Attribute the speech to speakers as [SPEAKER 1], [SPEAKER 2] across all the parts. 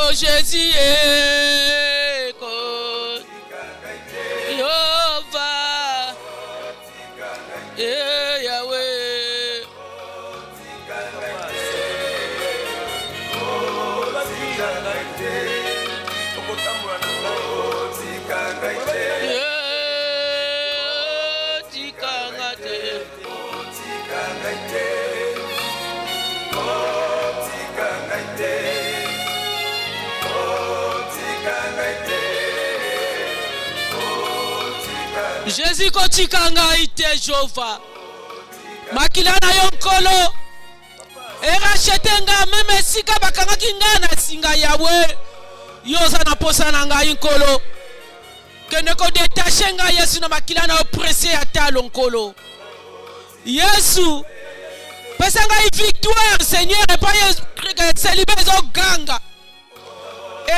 [SPEAKER 1] Oh Jésus, Jéhovah, Yahweh. Jésus kotikanga ite Jehova makila na yo nkolo erachetenga meme sika bakangaki nga na singa yawe yoza na posa na ngai nkolo kende ko detache nga Yesu na makila na oppressé atalo nkolo Yesu pesa ngai victoire Seigneur epai célibé ganga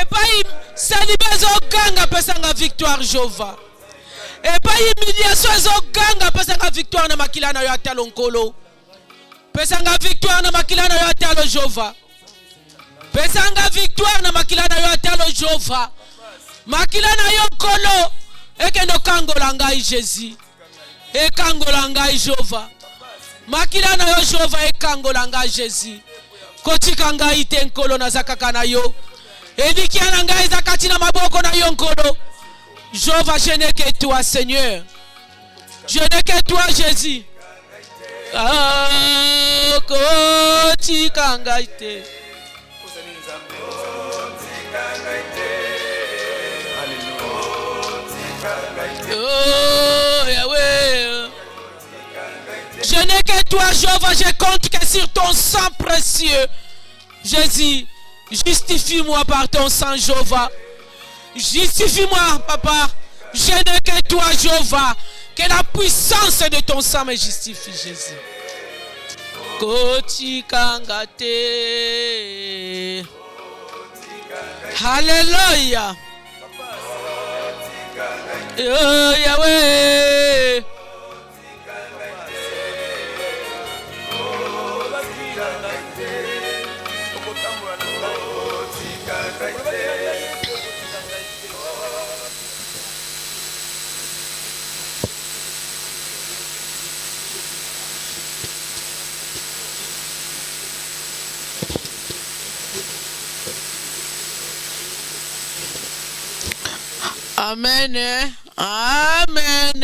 [SPEAKER 1] epai célibé ganga pesa nga victoire Jehova et pas humiliation ezoganga pesanga victoire na makila na yo atalo nkolo pesanga victoire na makila na yo atalo Jehova pesanga victoire na makila na yo atalo Jehova makila na yo nkolo ekendo kangola ngai Jésus ekangola ngai Jehova makila na yo Jehova ekangola ngai Jésus kotika ngai te nkolo na zakaka na yo edikia na ngai zakati na maboko na yo nkolo Jéhovah, je n'ai que toi, Seigneur. Je n'ai que toi, Jésus. Oh, Yahweh. Je n'ai que toi, Jéhovah. Je compte que sur ton sang précieux. Jésus, justifie-moi par ton sang, Jéhovah. Justifie-moi, papa. Je n'ai que toi, Jéhovah. Que la puissance de ton sang me justifie, Jésus. Kotikangate. Alléluia. Oh, Yahweh. Amen. Amen.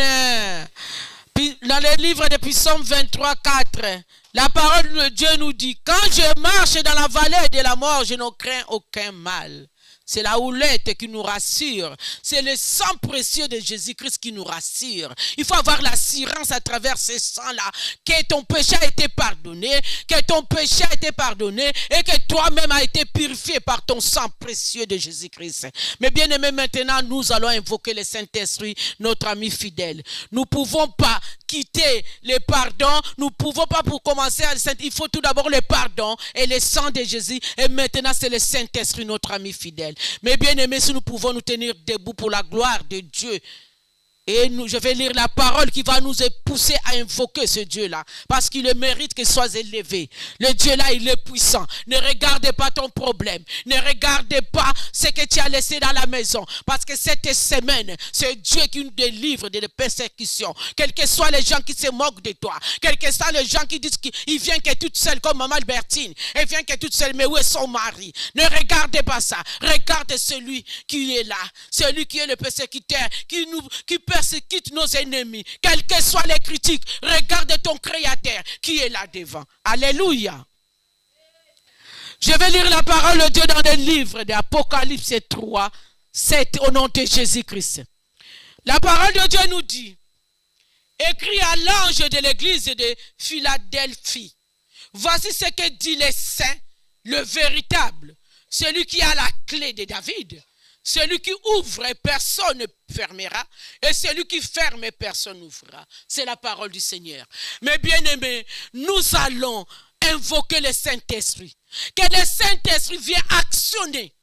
[SPEAKER 1] Dans le livre de Psaume 23, 4, la parole de Dieu nous dit, quand je marche dans la vallée de la mort, je ne crains aucun mal. C'est la houlette qui nous rassure. C'est le sang précieux de Jésus-Christ qui nous rassure. Il faut avoir l'assurance à travers ce sang-là que ton péché a été pardonné, que ton péché a été pardonné et que toi-même as été purifié par ton sang précieux de Jésus-Christ. Mais bien aimé, maintenant, nous allons invoquer le Saint-Esprit, notre ami fidèle. Nous ne pouvons pas quitter le pardon. Nous ne pouvons pas pour commencer à le Saint. Il faut tout d'abord le pardon et le sang de Jésus. Et maintenant, c'est le Saint-Esprit, notre ami fidèle. Mais bien aimé, si nous pouvons nous tenir debout pour la gloire de Dieu. Et je vais lire la parole qui va nous pousser à invoquer ce Dieu-là. Parce qu'il mérite qu'il soit élevé. Le Dieu-là, il est puissant. Ne regardez pas ton problème. Ne regardez pas ce que tu as laissé dans la maison. Parce que cette semaine, c'est Dieu qui nous délivre des persécutions. Quels que soient les gens qui se moquent de toi. Quels que soient les gens qui disent qu'il vient que toute seule comme Maman Albertine. Elle vient que toute seule, mais où est son mari? Ne regardez pas ça. Regardez celui qui est là. Celui qui est le persécuteur. Qui persécute nos ennemis, quelles que soient les critiques, regarde ton Créateur qui est là devant. Alléluia. Je vais lire la parole de Dieu dans le livre d'Apocalypse 3, 7 au nom de Jésus-Christ. La parole de Dieu nous dit, écrit à l'ange de l'église de Philadelphie, voici ce que dit le saint, le véritable, celui qui a la clé de David. Celui qui ouvre, personne ne fermera. Et celui qui ferme, personne n'ouvrira. C'est la parole du Seigneur. Mais bien aimé, nous allons invoquer le Saint-Esprit. Que le Saint-Esprit vienne actionner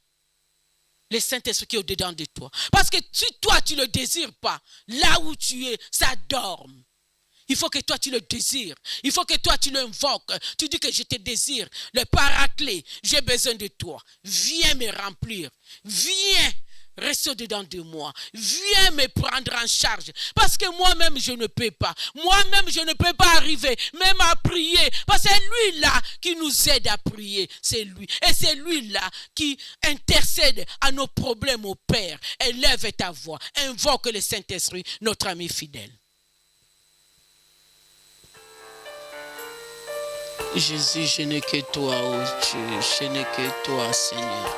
[SPEAKER 1] le Saint-Esprit qui est au-dedans de toi. Parce que si toi, tu ne le désires pas, là où tu es, ça dorme. Il faut que toi tu le désires. Il faut que toi tu l'invoques. Tu dis que je te désire. Le paraclet, j'ai besoin de toi. Viens me remplir. Viens rester dedans de moi. Viens me prendre en charge. Parce que moi-même je ne peux pas. Moi-même je ne peux pas arriver même à prier. Parce que c'est lui-là qui nous aide à prier. C'est lui. Et c'est lui-là qui intercède à nos problèmes au Père. Élève ta voix. Invoque le Saint-Esprit, notre ami fidèle. Jésus, je n'ai que toi, oh Dieu, je n'ai que toi, Seigneur.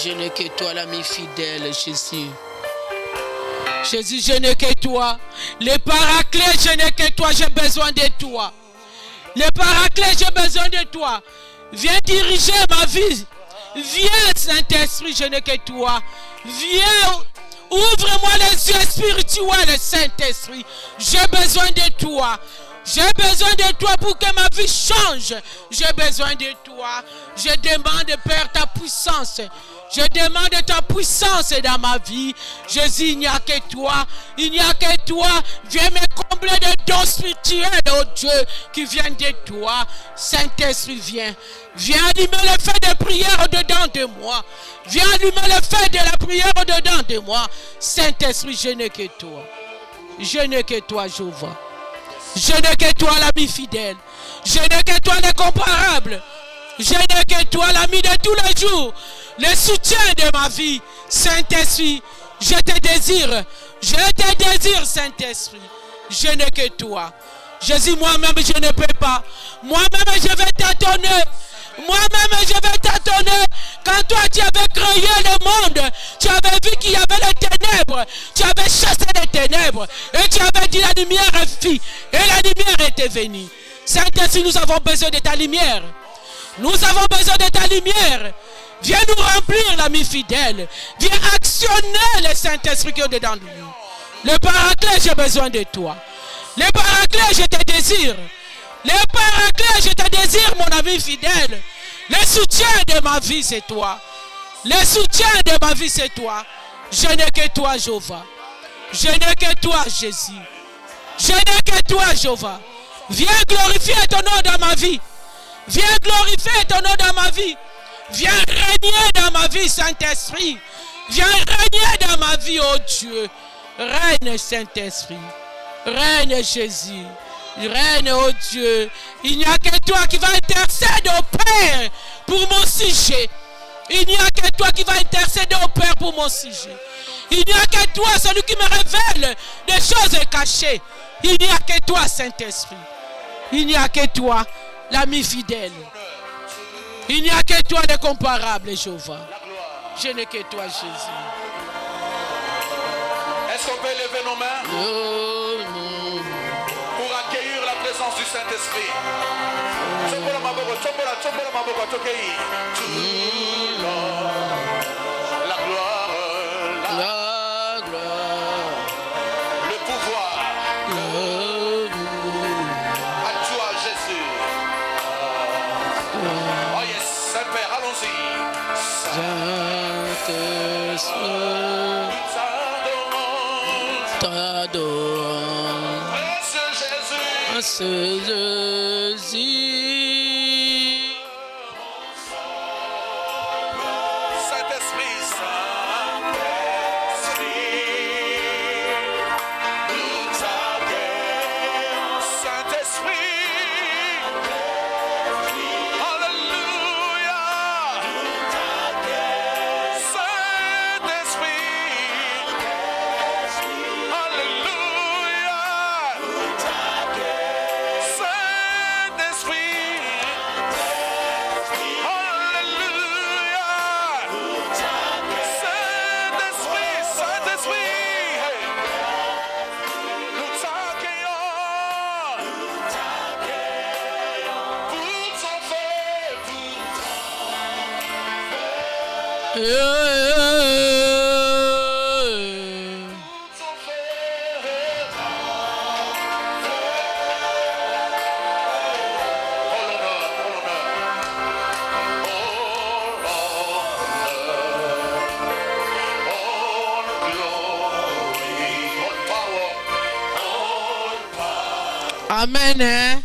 [SPEAKER 1] Je n'ai que toi, l'ami fidèle, Jésus. Jésus, je n'ai que toi. Les paraclets, je n'ai que toi, j'ai besoin de toi. Les paraclets, j'ai besoin de toi. Viens diriger ma vie. Viens, Saint-Esprit, je n'ai que toi. Viens, ouvre-moi les yeux spirituels, Saint-Esprit. J'ai besoin de toi. J'ai besoin de toi pour que ma vie change. J'ai besoin de toi. Je demande, Père, ta puissance. Je demande ta puissance dans ma vie. Jésus, il n'y a que toi. Il n'y a que toi. Viens me combler de dons spirituels, oh Dieu, qui viennent de toi. Saint-Esprit, viens. Viens allumer le feu de prière au-dedans de moi. Viens allumer le feu de la prière au-dedans de moi. Saint-Esprit, je n'ai que toi. Je n'ai que toi, Jéhovah. Je n'ai que toi, l'ami fidèle. Je n'ai que toi, l'incomparable. Je n'ai que toi, l'ami de tous les jours. Le soutien de ma vie. Saint-Esprit, je te désire. Je te désire, Saint-Esprit. Je n'ai que toi. Jésus, moi-même, je ne peux pas. Moi-même, je vais t'attendre. Moi-même, je vais t'attendre. Quand toi, tu avais créé le monde, tu avais vu qu'il y avait les ténèbres. Tu avais chassé les ténèbres. Et tu avais dit la lumière est fille. Et la lumière était venue. Saint-Esprit, nous avons besoin de ta lumière. Nous avons besoin de ta lumière. Viens nous remplir, l'ami fidèle. Viens actionner le Saint-Esprit qui est dedans de nous. Le paraclet, j'ai besoin de toi. Le paraclet, je te désire. Le paraclet, je te désire, mon ami fidèle. Le soutien de ma vie, c'est toi. Le soutien de ma vie, c'est toi. Je n'ai que toi, Jéhovah. Je n'ai que toi, Jésus. Je n'ai que toi, Jéhovah. Viens glorifier ton nom dans ma vie. Viens glorifier ton nom dans ma vie. Viens régner dans ma vie, Saint-Esprit. Viens régner dans ma vie, oh Dieu. Règne, Saint-Esprit. Règne, Jésus. Règne, oh Dieu. Il n'y a que toi qui va intercéder au Père pour mon sujet. Il n'y a que toi qui va intercéder au Père pour mon sujet. Il n'y a que toi, celui qui me révèle des choses cachées. Il n'y a que toi, Saint-Esprit. Il n'y a que toi, l'ami fidèle. Il n'y a que toi, le comparable, Jéhovah. Je n'ai que toi, Jésus.
[SPEAKER 2] Est-ce qu'on peut lever nos mains pour accueillir la présence du Saint-Esprit? La gloire, le pouvoir, à toi, Jésus. Oh yes, Saint-Père, allons-y.
[SPEAKER 1] T'adorons.
[SPEAKER 2] Jésus. Saint-Esprit, Saint-Esprit. Alléluia. Saint-Esprit. Alléluia. Saint-Esprit.
[SPEAKER 1] Amen. Hein?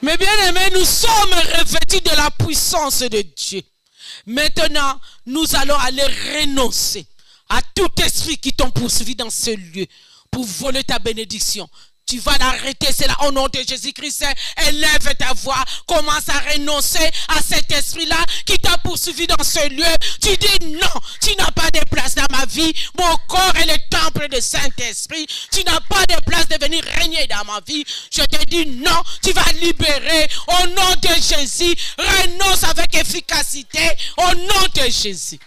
[SPEAKER 1] Mais bien aimés, nous sommes revêtus de la puissance de Dieu. Maintenant, nous allons aller renoncer à tout esprit qui t'ont poursuivi dans ce lieu pour voler ta bénédiction. Tu vas l'arrêter, c'est là au nom de Jésus-Christ. Élève ta voix, commence à renoncer à cet esprit-là qui t'a poursuivi dans ce lieu. Tu dis non, tu n'as pas de place dans ma vie. Mon corps est le temple du Saint-Esprit. Tu n'as pas de place de venir régner dans ma vie. Je te dis non, tu vas libérer au nom de Jésus. Renonce avec efficacité au nom de Jésus.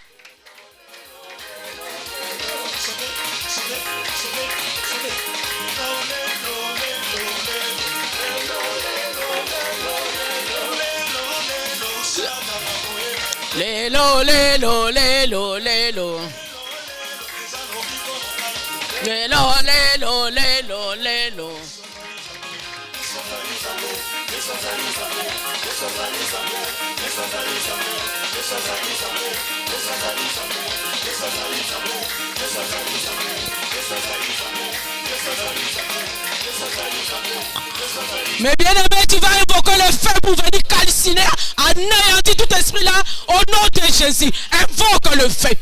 [SPEAKER 1] Lélo, lélo, lélo, lélo. Lélo, lélo, lélo, lélo. Mais bien aimé, tu vas invoquer le feu pour venir calciner, anéantir tout esprit là au nom de Jésus. Invoque le feu.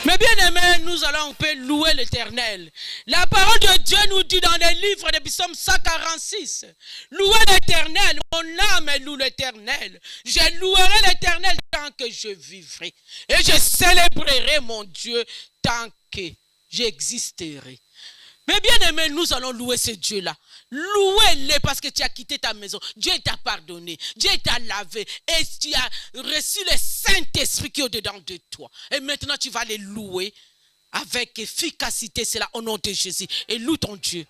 [SPEAKER 1] Mais bien aimé, nous allons un peu louer l'Éternel. La parole de Dieu nous dit dans le livre de Psaume 146, louez l'Éternel, mon âme loue l'Éternel. Je louerai l'Éternel tant que je vivrai. Et je célébrerai mon Dieu tant que j'existerai. Mais bien aimé, nous allons louer ce Dieu-là. Louez-le parce que tu as quitté ta maison. Dieu t'a pardonné. Dieu t'a lavé. Et tu as reçu le Saint-Esprit qui est au-dedans de toi. Et maintenant, tu vas les louer avec efficacité. C'est là au nom de Jésus. Et loue ton Dieu.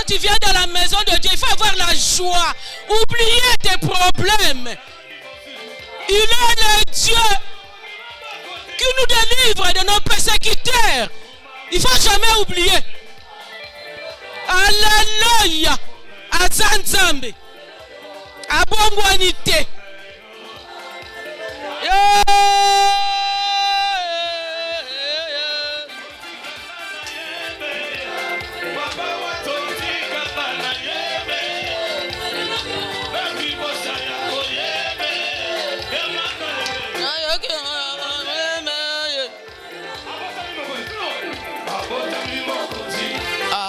[SPEAKER 1] Tu viens dans la maison de Dieu, il faut avoir la joie. Oubliez tes problèmes. Il est le Dieu qui nous délivre de nos persécuteurs. Il ne faut jamais oublier. Alléluia. Azanzambe. Abongwanite.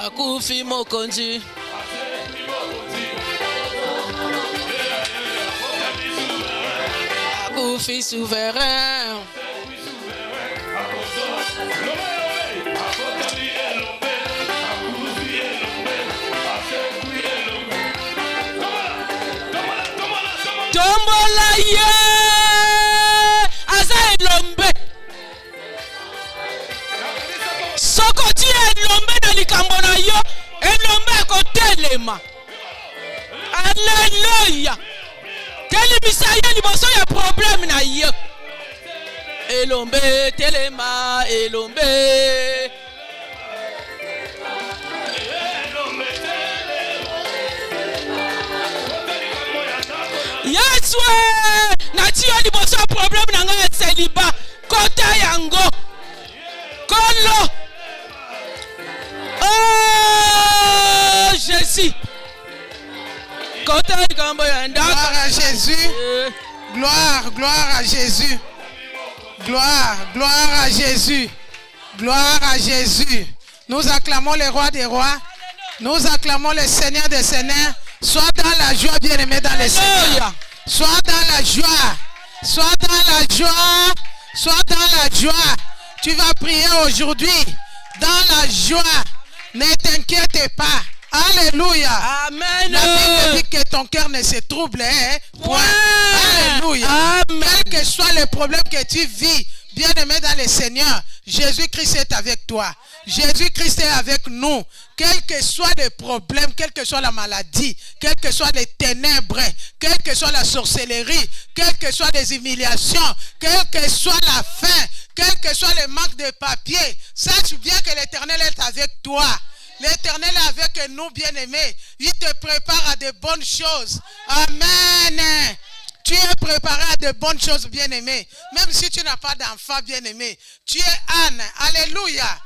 [SPEAKER 1] Akufi mokonzi. Akufi souverain. Tombola ye aza elombe. Sokoti elombe na likambo na yo, elombe akotelema. Alléluia. Telebisa ye liboso ya problème na yo. Elombe telema, elombe. Yeswe na ti yo liboso ya problème na nga celiba kota yango. Kolo. Oh Jésus.
[SPEAKER 3] Gloire à Jésus. Gloire, gloire à Jésus. Gloire, gloire à Jésus. Gloire à Jésus. Nous acclamons le roi des rois. Nous acclamons le Seigneur des Seigneurs. Sois dans la joie, bien-aimé dans le Seigneur. Sois dans la joie. Sois dans la joie. Sois dans la joie. Tu vas prier aujourd'hui dans la joie. Ne t'inquiète pas. Alléluia.
[SPEAKER 1] Amen.
[SPEAKER 3] La Bible dit que ton cœur ne se trouble. Point. Alléluia.
[SPEAKER 1] Amen.
[SPEAKER 3] Quel que soit le problème que tu vis, bien-aimé dans le Seigneur, Jésus-Christ est avec toi. Jésus-Christ est avec nous. Quel que soit le problème, quelle que soit la maladie, quelles que soient les ténèbres, quelle que soit la sorcellerie, quelles que soient les humiliations, quelle que soit la faim, quel que soit le manque de papier, sache bien que l'Éternel est avec toi. L'Éternel est avec nous, bien-aimés. Il te prépare à de bonnes choses. Amen. Tu es préparé à de bonnes choses, bien-aimé. Même si tu n'as pas d'enfant, bien-aimé. Tu es Anne. Alléluia.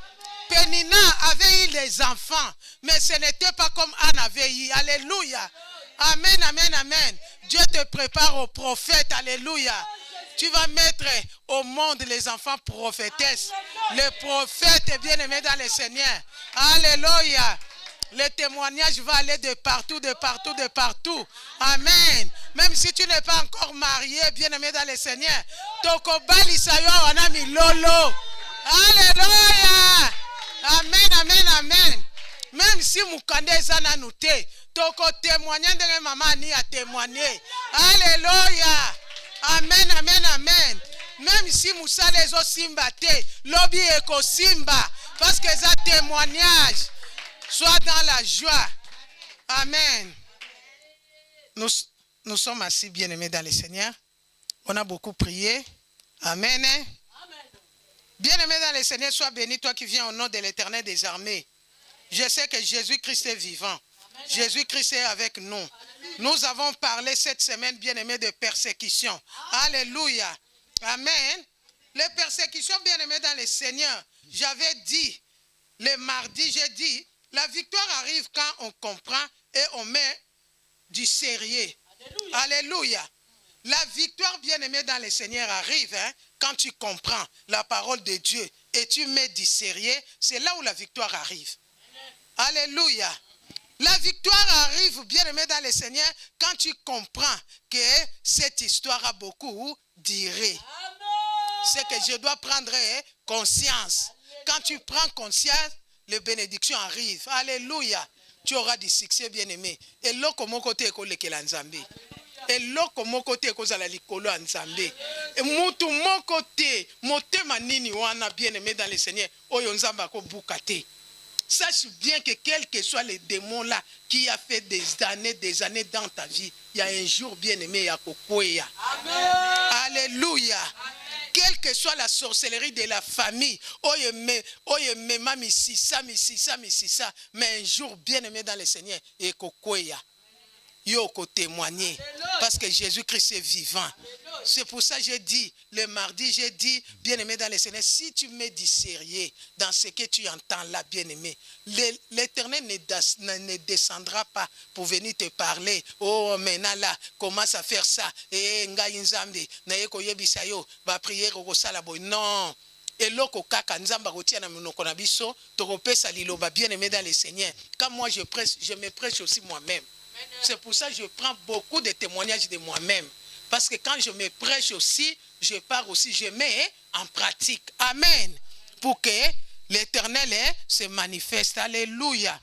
[SPEAKER 3] Pénina avait eu des enfants, mais ce n'était pas comme Anne avait eu. Alléluia. Amen, amen, amen. Dieu te prépare au prophète. Alléluia. Tu vas mettre au monde les enfants prophétesses. Les prophètes bien-aimés dans le Seigneur. Alléluia. Le témoignage va aller de partout, de partout, de partout. Amen. Même si tu n'es pas encore marié, bien-aimé dans le Seigneur. Tokobali sayo wanami lolo. Alléluia. Amen, amen, amen. Même si Moukande zana nouté, toko témoigner de maman ni a témoigné. Alléluia. Amen, amen, amen. Même si Moussa les os simba te, lobby eko simba, parce que ça témoignage. Sois dans la joie. Amen. Nous sommes assis bien-aimés dans le Seigneur. On a beaucoup prié. Amen. Bien-aimé dans le Seigneur, sois béni, toi qui viens au nom de l'Éternel des armées. Je sais que Jésus-Christ est vivant. Jésus-Christ est avec nous. Nous avons parlé cette semaine, bien-aimé, de persécution. Alléluia. Amen. Les persécutions, bien-aimés dans le Seigneur, j'avais dit, le mardi, j'ai dit, la victoire arrive quand on comprend et on met du sérieux. Alléluia. Alléluia. La victoire, bien-aimée dans le Seigneur, arrive quand tu comprends la parole de Dieu et tu mets du sérieux. C'est là où la victoire arrive. Amen. Alléluia. La victoire arrive, bien-aimé dans le Seigneur, quand tu comprends que cette histoire a beaucoup duré. C'est que je dois prendre conscience. Quand tu prends conscience, les bénédictions arrivent. Alléluia. Tu auras du succès, bien-aimé. Et là, comment côté école que l'anzambé. Et là, comment côté école la likolo anzambé. Et mon côté, moté manini wana bien-aimé dans le Seigneur. Oyonzamba ko bukate. Sache bien que quel que soit les démons là qui a fait des années dans ta vie, il y a un jour bien-aimé à Kokoya. Alléluia. Quelle que soit la sorcellerie de la famille, mais un jour bien-aimé dans le Seigneur, et Kokoya. Yoko témoigner parce que Jésus-Christ est vivant. C'est pour ça que j'ai dit, le mardi, j'ai dit, bien-aimé dans le Seigneur, si tu mets du sérieux dans ce que tu entends là, bien-aimé, l'Éternel ne descendra pas pour venir te parler. Oh, maintenant là, commence à faire ça. Et Ngaïnzambi, Naeko Yebisayo, va prier au Salaboy. Non. Et loko kaka nzamba kotia na monoko na biso, tokopesa liloba bien-aimé dans le Seigneur. Quand moi je prêche, je me prêche aussi moi-même. C'est pour ça que je prends beaucoup de témoignages de moi-même. Parce que quand je me prêche aussi, je pars aussi, je mets en pratique. Amen. Pour que l'Éternel se manifeste. Alléluia.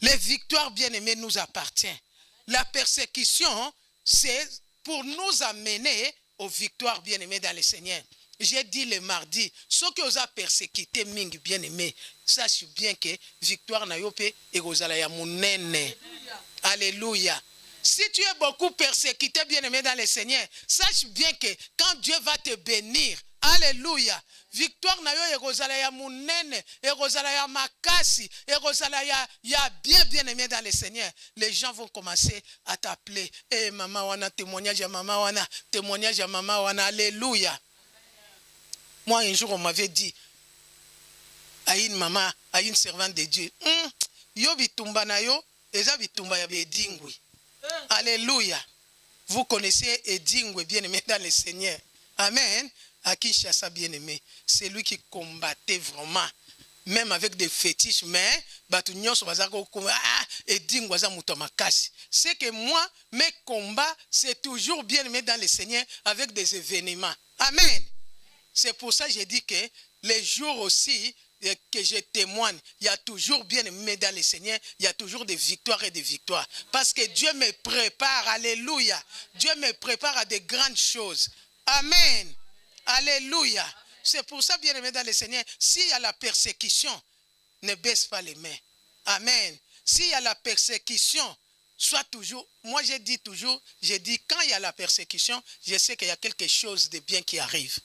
[SPEAKER 3] Les victoires bien-aimées nous appartiennent. La persécution, c'est pour nous amener aux victoires bien-aimées dans le Seigneur. J'ai dit le mardi, ceux qui ont persécuté Ming bien-aimé, sache bien que victoire n'a yope et gozala ya munene. Alléluia. Si tu es beaucoup persécuté, bien-aimé dans le Seigneur, sache bien que quand Dieu va te bénir, alléluia, victoire na yo egozala ya munene, egozala ya makasi, egozala ya bien-aimé dans le Seigneur. Les gens vont commencer à t'appeler. Eh maman wana, témoignage à maman wana, témoignage à maman wana, alléluia. Moi un jour on m'avait dit à une maman, à une servante de Dieu, yo bitumba na yo, eza bitumba ya bedingwi. Alléluia. Vous connaissez Edingwe, bien-aimé dans le Seigneur. Amen. À Kinshasa, bien-aimé. C'est lui qui combattait vraiment même avec des fétiches, mais c'est que moi, mes combats, c'est toujours bien aimé dans le Seigneur avec des événements. Amen. C'est pour ça que j'ai dit que les jours aussi que je témoigne, il y a toujours bien aimé dans le Seigneur, il y a toujours des victoires et des victoires. Parce que Dieu me prépare, alléluia. Dieu me prépare à de grandes choses. Amen. Alléluia. C'est pour ça, bien aimé dans le Seigneur, s'il y a la persécution, ne baisse pas les mains. Amen. S'il y a la persécution, sois toujours, moi je dis toujours, quand il y a la persécution, je sais qu'il y a quelque chose de bien qui arrive.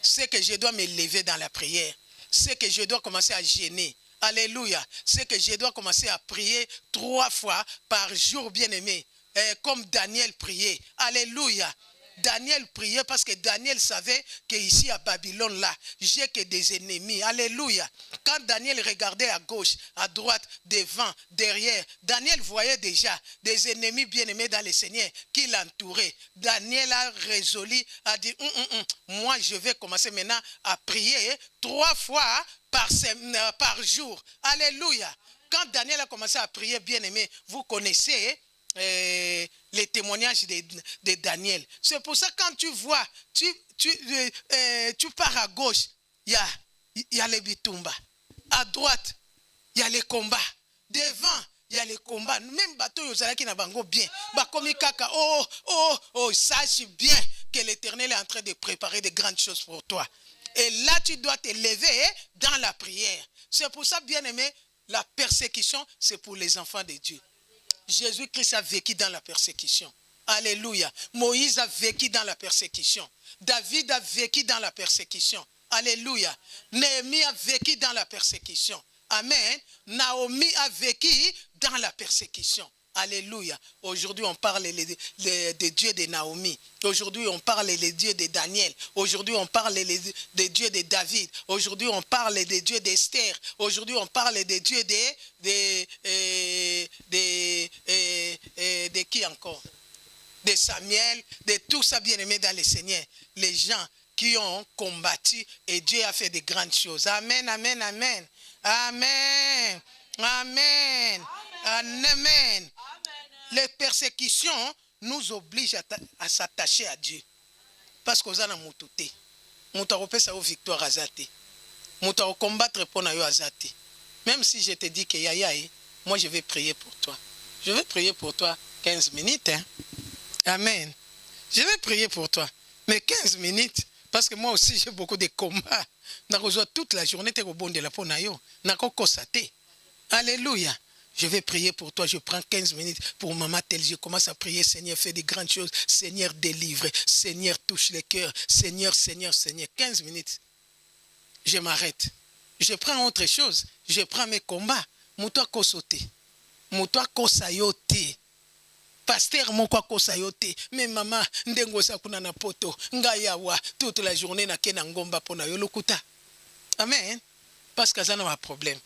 [SPEAKER 3] C'est que je dois me lever dans la prière. C'est que je dois commencer à jeûner. Alléluia. C'est que je dois commencer à prier 3 fois par jour, bien-aimé. Comme Daniel priait. Alléluia. Daniel priait parce que Daniel savait qu'ici à Babylone, là, j'ai que des ennemis. Alléluia. Quand Daniel regardait à gauche, à droite, devant, derrière, Daniel voyait déjà des ennemis bien-aimés dans le Seigneur qui l'entouraient. Daniel a résolu, a dit, moi je vais commencer maintenant à prier 3 fois par jour. Alléluia. Quand Daniel a commencé à prier, bien-aimé, vous connaissez les témoignages de Daniel. C'est pour ça quand tu vois, tu pars à gauche, il y a les bitumba. À droite, il y a les combats. Devant, il y a les combats. Même bateau qui n'a pas bien. Sache bien que l'Éternel est en train de préparer de grandes choses pour toi. Et là, tu dois te lever dans la prière. C'est pour ça, bien aimé, la persécution, c'est pour les enfants de Dieu. Jésus-Christ a vécu dans la persécution. Alléluia. Moïse a vécu dans la persécution. David a vécu dans la persécution. Alléluia. Néhémie a vécu dans la persécution. Amen. Naomi a vécu dans la persécution. Alléluia. Aujourd'hui, on parle des dieux de Naomi. Aujourd'hui, on parle des dieux de Daniel. Aujourd'hui, on parle des dieux de David. Aujourd'hui, on parle des dieux d'Esther. Aujourd'hui, on parle des dieux de qui encore? De Samuel, de tout ça bien-aimé dans le Seigneur. Les gens qui ont combattu et Dieu a fait de grandes choses. Amen, amen, amen. Amen. Amen. Amen. Les persécutions nous obligent à s'attacher à Dieu. Parce qu'on a moutouté. Moutaropé ça au victoire azate. Moutaro combattre pour na yo azate. Même si je te dis que moi je vais prier pour toi. Je vais prier pour toi 15 minutes. Hein? Amen. Je vais prier pour toi. Mais 15 minutes. Parce que moi aussi j'ai beaucoup de combats. N'a toute la journée te bon de la pour na yo. N'a kosate. Alléluia. Je vais prier pour toi, je prends 15 minutes pour maman telle, je commence à prier, Seigneur, fais de grandes choses, Seigneur, délivre, Seigneur, touche les cœurs, Seigneur, Seigneur, Seigneur. 15 minutes, je m'arrête. Je prends autre chose, je prends mes combats. Moutoua kosote, moutoua kosayote. Pasteur, mon quoi kosayote, mais maman, ndengo sa kuna na poto, ngayawa, toute la journée na kena ngomba pona yolokuta. Amen. Parce que ça n'a pas de problème.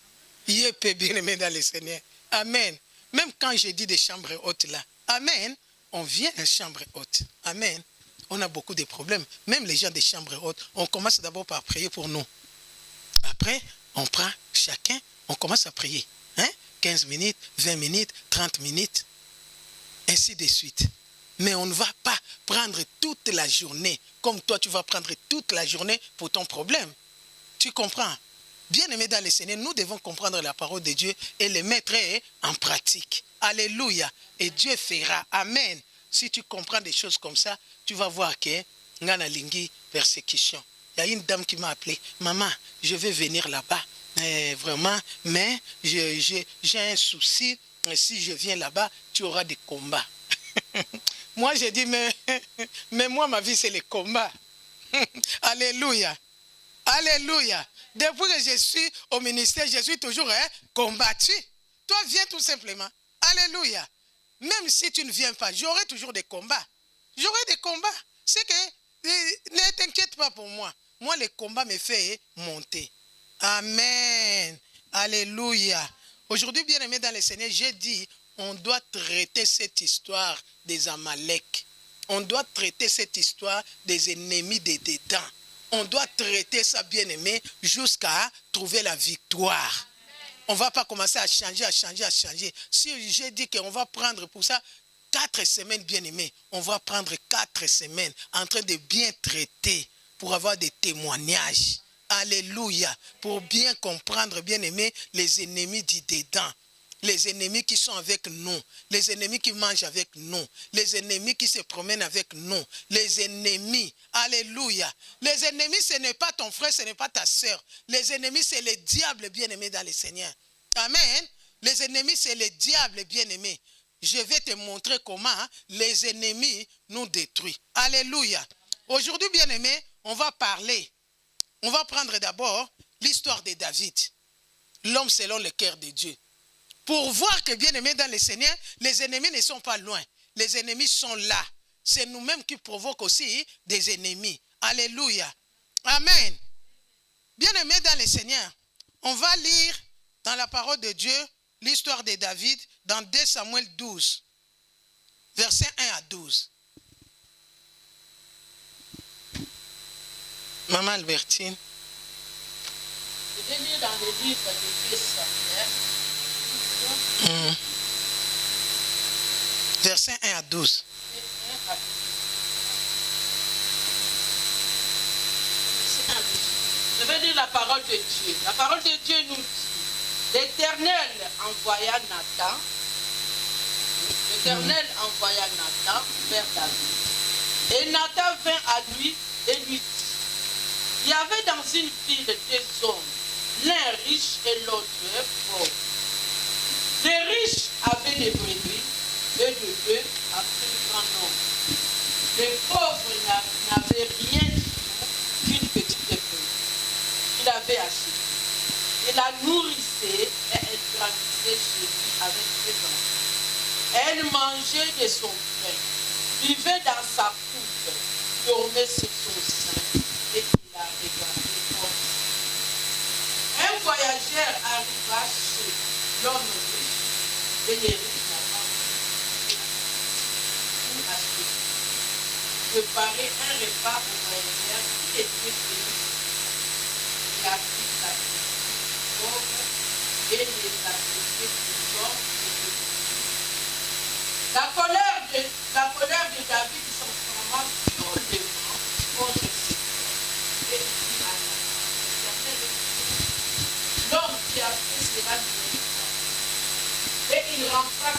[SPEAKER 3] Il peut bien aimer dans le Seigneur. Amen. Même quand je dis des chambres hautes là, amen, on vient à chambre haute. Amen. On a beaucoup de problèmes. Même les gens des chambres hautes, on commence d'abord par prier pour nous. Après, on prend chacun, on commence à prier. Hein? 15 minutes, 20 minutes, 30 minutes, ainsi de suite. Mais on ne va pas prendre toute la journée, comme toi tu vas prendre toute la journée pour ton problème. Tu comprends? Bien-aimés dans le Seigneur, nous devons comprendre la parole de Dieu et les mettre en pratique. Alléluia. Et Dieu fera. Amen. Si tu comprends des choses comme ça, tu vas voir que ngana lingi persécution. Il y a une dame qui m'a appelé. Maman, je vais venir là-bas. Vraiment, mais j'ai un souci. Si je viens là-bas, tu auras des combats. Moi, j'ai dit, mais moi, ma vie, c'est les combats. Alléluia. Alléluia. Depuis que je suis au ministère, je suis toujours combattu. Toi, viens tout simplement. Alléluia. Même si tu ne viens pas, j'aurai toujours des combats. J'aurai des combats. C'est que, ne t'inquiète pas pour moi. Moi, les combats me font monter. Amen. Alléluia. Aujourd'hui, bien-aimé dans le Seigneur, j'ai dit, on doit traiter cette histoire des Amalek. On doit traiter cette histoire des ennemis des dedans. on doit traiter ça, bien-aimé, jusqu'à trouver la victoire. On ne va pas commencer à changer. Si j'ai dit qu'on va prendre pour ça 4 semaines, bien-aimé, on va prendre 4 semaines en train de bien traiter pour avoir des témoignages. Alléluia. Pour bien comprendre, bien-aimé, les ennemis du dedans. Les ennemis qui sont avec nous, les ennemis qui mangent avec nous, les ennemis qui se promènent avec nous, les ennemis, alléluia. Les ennemis, ce n'est pas ton frère, ce n'est pas ta soeur. Les ennemis, c'est le diable bien-aimé dans le Seigneur. Amen. Les ennemis, c'est le diable bien-aimé. Je vais te montrer comment les ennemis nous détruisent. Alléluia. Aujourd'hui, bien-aimé, on va prendre d'abord l'histoire de David, l'homme selon le cœur de Dieu. Pour voir que, bien aimé dans le Seigneur, les ennemis ne sont pas loin. Les ennemis sont là. C'est nous-mêmes qui provoquons aussi des ennemis. Alléluia. Amen. Bien aimé dans le Seigneur, on va lire dans la parole de Dieu l'histoire de David dans 2 Samuel 12, versets 1 à 12. Maman Albertine.
[SPEAKER 1] Je vais lire dans le livre de 2 Samuel.
[SPEAKER 3] Versets 1 à 12.
[SPEAKER 1] Je vais lire la parole de Dieu. La parole de Dieu nous dit, l'Éternel envoya Nathan. L'Éternel envoya Nathan vers David. Et Nathan vint à lui et lui dit, il y avait dans une ville 2 hommes, l'un riche et l'autre pauvre. Les riches avaient des brebis et de bœufs à un grand nombre. Les pauvres n'avaient rien du tout qu'une petite brebis qu'il avait achetée. Il la nourrissait et elle grandissait chez lui avec ses enfants. Elle mangeait de son pain, buvait dans sa coupe, dormait sur son sein et il la regardait comme ça. Un voyageur arriva chez l'homme riche et les riches n'ont pas pour acheter. Préparer un repas au voyageur qui était béni. Il a pris la pauvre et les a laissés pour l'homme et le la colère de David s'enflamma violemment contre ses frères. Et il dit à Nathan, l'homme qui a fait cela et il rentra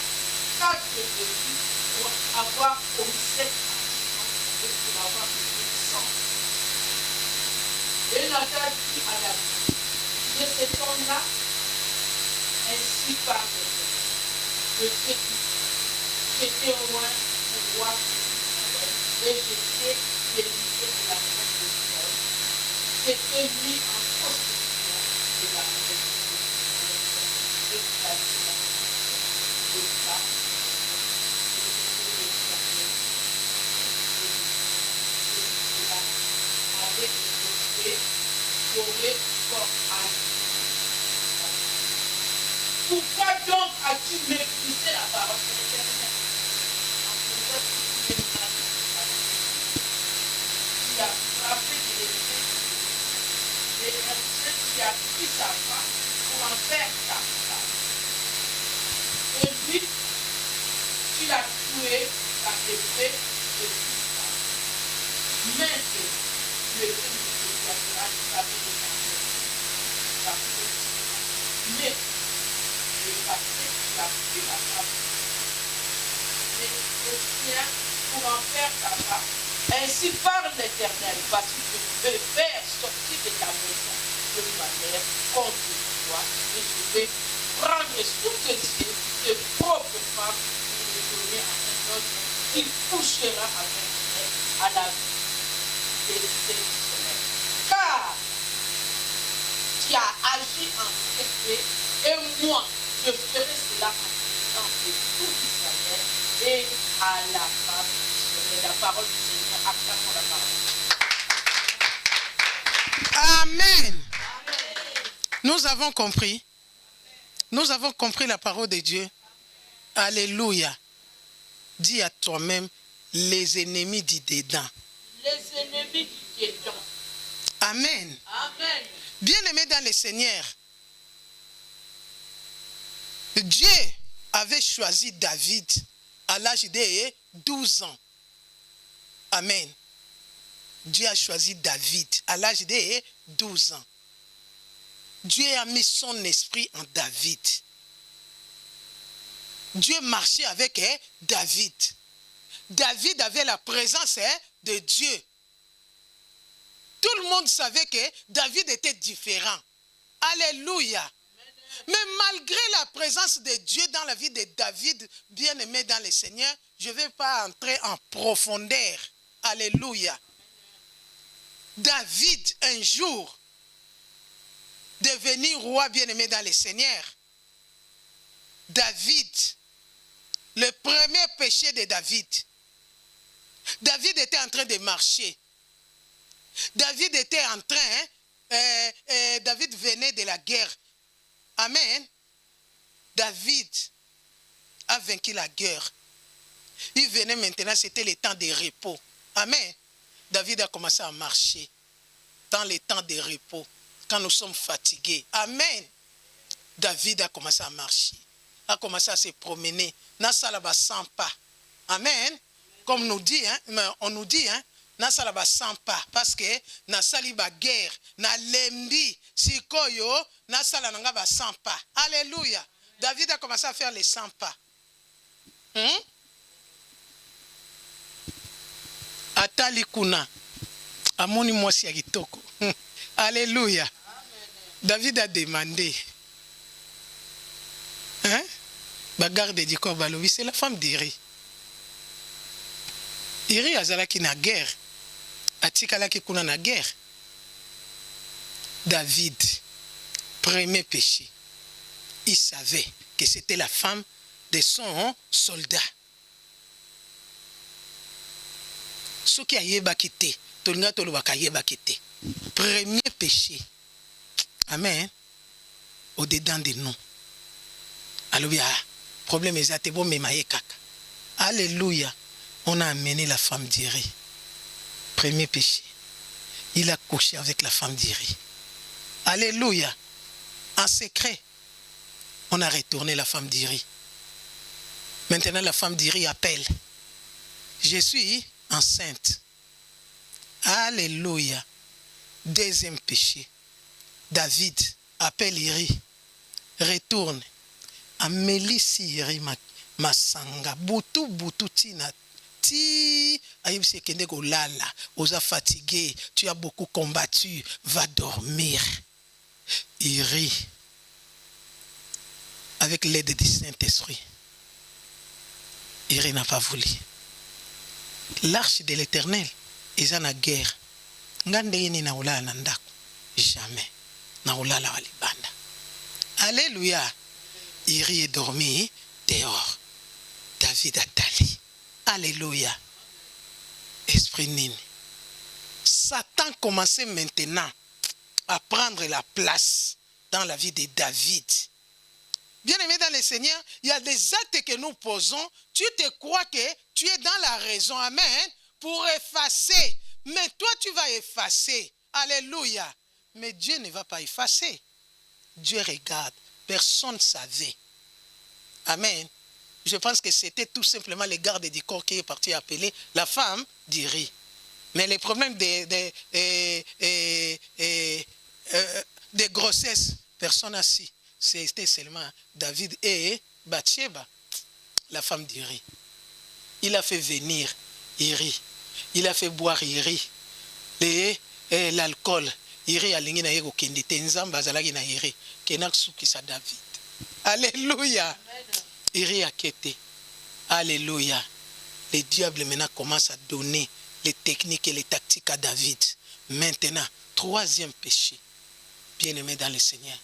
[SPEAKER 1] 4 de lui pour avoir commis cette action et pour avoir été sang. Et Nathan dit à David, de cet homme-là, ainsi par le je sais j'étais au moins au roi d'Israël et j'étais délivré de la main de Saul. J'étais mis en possession de la main de Saul et placé la de ça. Avec le côté, j'aurais fort agi. Pourquoi donc as-tu méprisé la parole de l'Éternel? Tu as frappé de l'épée et ensuite tu as pris sa femme pour en faire ta femme. Et lui, tu l'as tué par l'épée de tout ça. Maintenant, l'épée ne te placera jamais de ta tête. Mais parce que tu as pris la femme et le sien pour en faire ta femme. Ainsi parle l'Éternel, voici que je vais faire sortir de ta maison de ma mère contre toi et je vais prendre sous tes yeux tes propres femmes pour les donner à un autre qui couchera avec elle à la vie de tes soleils. Car tu as agi en secret et moi je ferai cela en présence de tout Israël et à la face de la parole du Seigneur. Acclamons la parole.
[SPEAKER 3] Amen. Nous avons compris. Nous avons compris la parole de Dieu. Alléluia. Dis à toi-même, les ennemis du dedans.
[SPEAKER 1] Les ennemis du dedans.
[SPEAKER 3] Amen.
[SPEAKER 1] Amen.
[SPEAKER 3] Bien-aimés dans le Seigneur, Dieu avait choisi David à l'âge de 12 ans. Amen. Dieu a choisi David à l'âge de 12 ans. Dieu a mis son esprit en David. Dieu marchait avec David. David avait la présence de Dieu. Tout le monde savait que David était différent. Alléluia. Mais malgré la présence de Dieu dans la vie de David, bien-aimé dans le Seigneur, je ne vais pas entrer en profondeur. Alléluia. David, un jour, devenu roi bien-aimé dans le Seigneur. David, le premier péché de David. David était en train de marcher. David était en train, David venait de la guerre. Amen. David a vaincu la guerre. Il venait maintenant, c'était le temps de repos. Amen. David a commencé à marcher dans les temps de repos, quand nous sommes fatigués. Amen. David a commencé à marcher, a commencé à se promener. Nasalaba sans pas. Amen. Comme nous dit, on nous dit, nasalaba sans pas, parce que nasaliba guerre, na lembi, sikoyo, nasala nangaba sans pas. Alléluia. David a commencé à faire les 100 pas. Atali kuna, amoni mwasi ya kitoko. Alléluia. David a demandé. Bagarde du corps balobi, c'est la femme d'Iri. Iri azalaki na guerre. Atikalaki kuna na guerre. David, premier péché. Il savait que c'était la femme de son soldat. Ce qui a yebaki te, tolinga tolobaka yebaki te. Premier péché. Amen. Au-dedans de nous. Alléluia. Problème est bon, mais maïe kaka. Alléluia. On a amené la femme d'Iri. Premier péché. Il a couché avec la femme d'Iri. Alléluia. En secret, on a retourné la femme d'Iri. Maintenant, la femme d'Iri appelle. Je suis enceinte. Alléluia. Deuxième péché. David appelle Iri. Retourne. Amelisi Iri masanga. Butu tina. Ti ayibisi kende ko lala. Oza fatigué. Tu as beaucoup combattu. Va dormir. Iri. Avec l'aide du Saint-Esprit. Iri n'a pas voulu. L'arche de l'Éternel est en guerre. Ngandeyeni na ulala na ndako. Jamais. Na ulala walibanda. Alléluia. Iri est dormi dehors. David a tali. Alléluia. Esprit nini. Satan commençait maintenant à prendre la place dans la vie de David. Bien-aimé dans le Seigneur, il y a des actes que nous posons. Tu te crois que tu es dans la raison. Amen. Pour effacer. Mais toi, tu vas effacer. Alléluia. Mais Dieu ne va pas effacer. Dieu regarde. Personne ne savait. Amen. Je pense que c'était tout simplement le garde du corps qui est parti appeler la femme d'Iri. Mais les problèmes de grossesse, personne n'a su. C'était seulement David et Bathsheba, la femme d'Iri. Il a fait venir Iri. Il a fait boire Iri. L'alcool. Iri a lingi na yego kendite nzamba zalagi na Iri. Kenak soukisa David. Alléluia. Iri a quitté. Alléluia. Les diables maintenant commencent à donner les techniques et les tactiques à David. Maintenant, troisième péché. Bien-aimé dans le Seigneur.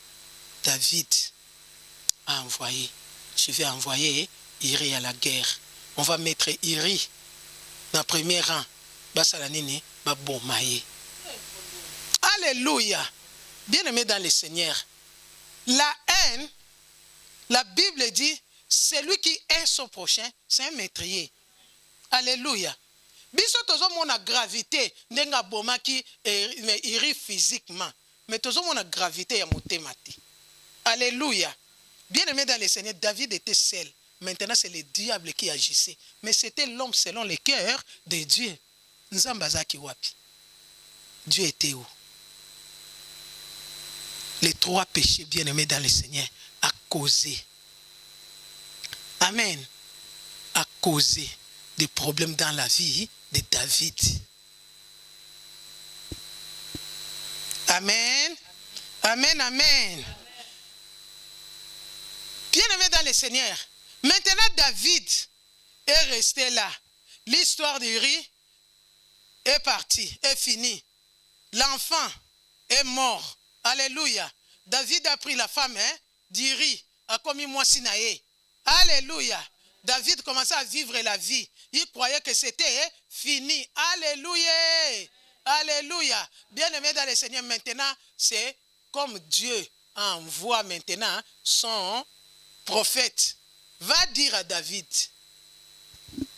[SPEAKER 3] David a envoyé. Je vais envoyer Iri à la guerre. On va mettre Iri dans le premier rang. Basalanini, babomaye. Alléluia. Bien-aimé dans le Seigneur. La haine, la Bible dit, celui qui hait son prochain, c'est un meurtrier. Alléluia. Biso tozomona gravité ndenga bomaki iri physiquement. Mais tozomona gravité ya motema te. Alléluia. Bien aimé dans le Seigneur, David était seul. Maintenant, c'est le diable qui agissait. Mais c'était l'homme selon le cœur de Dieu. Nzambazaki wapi. Dieu était où? Les trois péchés, bien aimés dans le Seigneur, a causé. Amen. A causé des problèmes dans la vie de David. Amen. Amen, amen. Bien aimé dans le Seigneur. Maintenant, David est resté là. L'histoire du riz est partie, est finie. L'enfant est mort. Alléluia. David a pris la femme du riz, a commis moi Sinaï. Alléluia. David commençait à vivre la vie. Il croyait que c'était fini. Alléluia. Alléluia. Bien aimé dans le Seigneur, maintenant, c'est comme Dieu envoie maintenant son prophète. Va dire à David,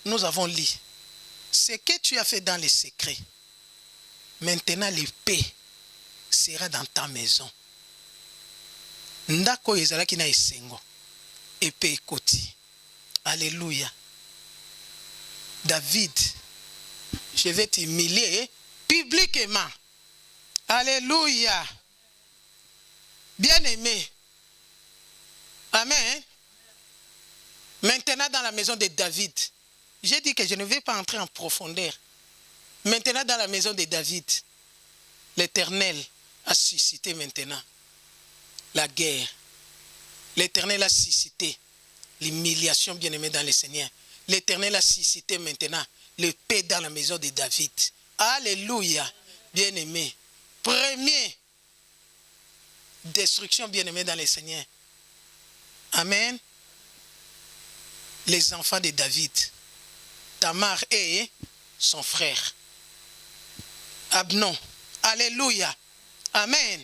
[SPEAKER 3] nous avons lu, ce que tu as fait dans les secrets, maintenant l'épée sera dans ta maison. Ndako ezalaki na esengo, épée ekoti. Alléluia. David, je vais t'humilier publiquement. Alléluia. Bien-aimé. Amen. Maintenant dans la maison de David, j'ai dit que je ne vais pas entrer en profondeur. Maintenant dans la maison de David, l'Éternel a suscité maintenant la guerre. L'Éternel a suscité l'humiliation, bien-aimé dans le Seigneur. L'Éternel a suscité maintenant le paix dans la maison de David. Alléluia, bien-aimé. Premier destruction, bien-aimé dans le Seigneur. Amen. Les enfants de David, Tamar et son frère. Abnon. Alléluia. Amen.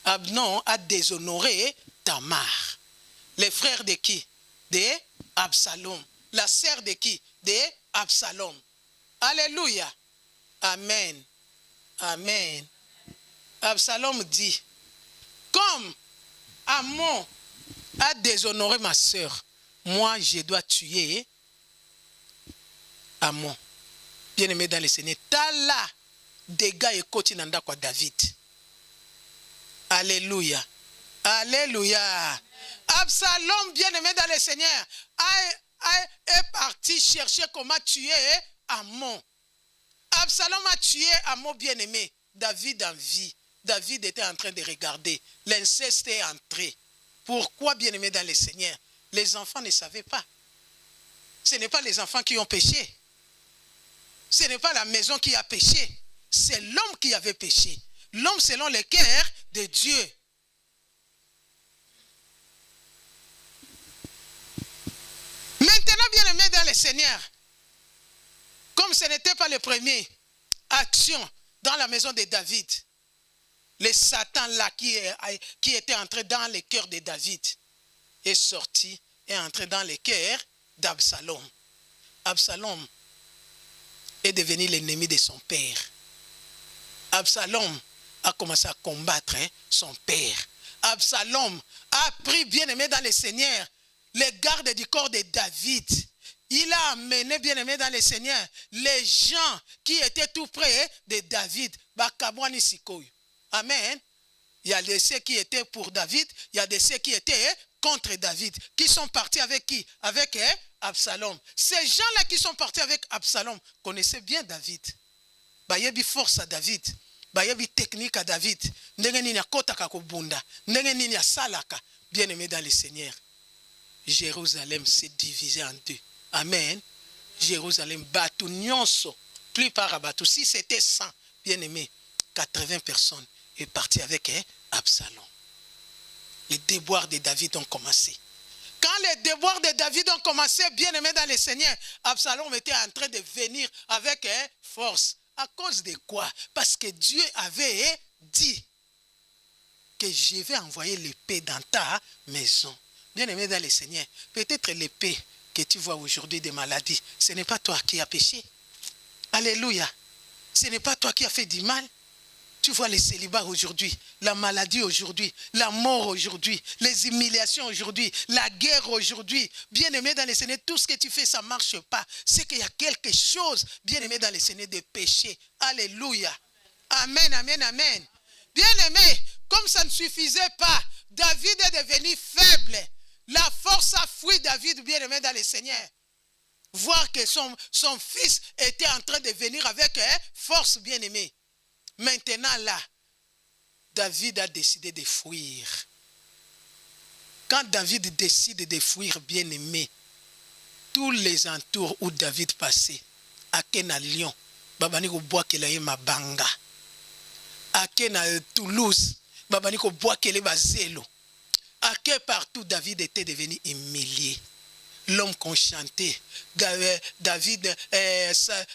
[SPEAKER 3] Abnon a déshonoré Tamar. Les frères de qui? De Absalom. La sœur de qui? De Absalom. Alléluia. Amen. Amen. Absalom dit, comme Amon a déshonoré ma sœur, moi je dois tuer Amon. Bien-aimé dans le Seigneur, tala dégâts et kotinanda kwa David. Alléluia. Alléluia. Absalom, bien-aimé dans le Seigneur, est parti chercher comment tuer Amon. Absalom a tué Amon, bien-aimé. David en vie. David était en train de regarder. L'inceste est entré. Pourquoi, bien-aimé dans le Seigneur? Les enfants ne savaient pas. Ce n'est pas les enfants qui ont péché. Ce n'est pas la maison qui a péché. C'est l'homme qui avait péché. L'homme selon le cœur de Dieu. Maintenant, bien-aimé dans le Seigneur, comme ce n'était pas le premier action dans la maison de David, le Satan là qui était entré dans le cœur de David est sorti et entré dans le cœur d'Absalom. Absalom est devenu l'ennemi de son père. Absalom a commencé à combattre son père. Absalom a pris, bien-aimé dans le Seigneur, les gardes du corps de David. Il a amené, bien-aimé dans le Seigneur, les gens qui étaient tout près de David. Bakabwani Sikoy. Amen. Il y a de ceux qui étaient pour David, il y a de ceux qui étaient contre David. Qui sont partis avec qui? Avec Absalom. Ces gens-là qui sont partis avec Absalom connaissaient bien David. Bayebi force à David. Bayebi technique à David. Ndenge nini akotaka kobunda. Ndenge nini asalaka. Bien-aimé dans le Seigneur. Jérusalem s'est divisé en deux. Amen. Jérusalem, Batou, Nyonso, plus par Batou. Si c'était 100, bien-aimé, 80 personnes est parti avec Absalom. Les déboires de David ont commencé. Quand les déboires de David ont commencé, bien-aimé dans le Seigneur, Absalom était en train de venir avec force. À cause de quoi? Parce que Dieu avait dit que je vais envoyer l'épée dans ta maison. Bien-aimé dans le Seigneur, peut-être l'épée que tu vois aujourd'hui des maladies, ce n'est pas toi qui as péché. Alléluia. Ce n'est pas toi qui as fait du mal. Tu vois les célibats aujourd'hui, la maladie aujourd'hui, la mort aujourd'hui, les humiliations aujourd'hui, la guerre aujourd'hui. Bien-aimé dans le Seigneur, tout ce que tu fais, ça ne marche pas. C'est qu'il y a quelque chose, bien-aimé dans le Seigneur, de péché. Alléluia. Amen, amen, amen. Bien-aimé, comme ça ne suffisait pas, David est devenu faible. La force a fui David, bien-aimé dans le Seigneur. Voir que son fils était en train de venir avec force, bien-aimé. Maintenant là, David a décidé de fuir. Quand David décide de fuir, bien-aimé, tous les entours où David passait, à Kena Lyon, Babaniko Boakele Mabanga, à Kena Toulouse, Babaniko Boakele Bazelo, à que partout David était devenu humilié. L'homme qu'on chantait, David,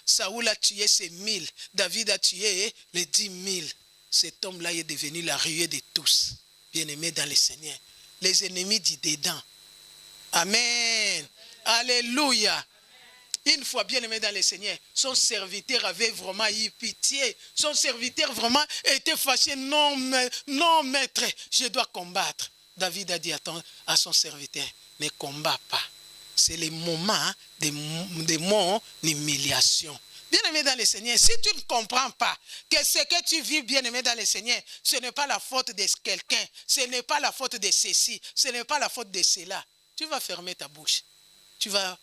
[SPEAKER 3] Saoul a tué ses 1000, David a tué les 10 000. Cet homme-là est devenu la ruée de tous, bien-aimé dans le Seigneur. Les ennemis du dedans. Amen. Alléluia. Une fois bien-aimé dans le Seigneur, son serviteur avait vraiment eu pitié. Son serviteur vraiment était fâché. Non, maître, je dois combattre. David a dit à son serviteur, ne combat pas. C'est le moment de mon humiliation. Bien-aimé dans le Seigneur, si tu ne comprends pas que ce que tu vis, bien-aimé dans le Seigneur, ce n'est pas la faute de quelqu'un, ce n'est pas la faute de ceci, ce n'est pas la faute de cela, tu vas fermer ta bouche. Tu vas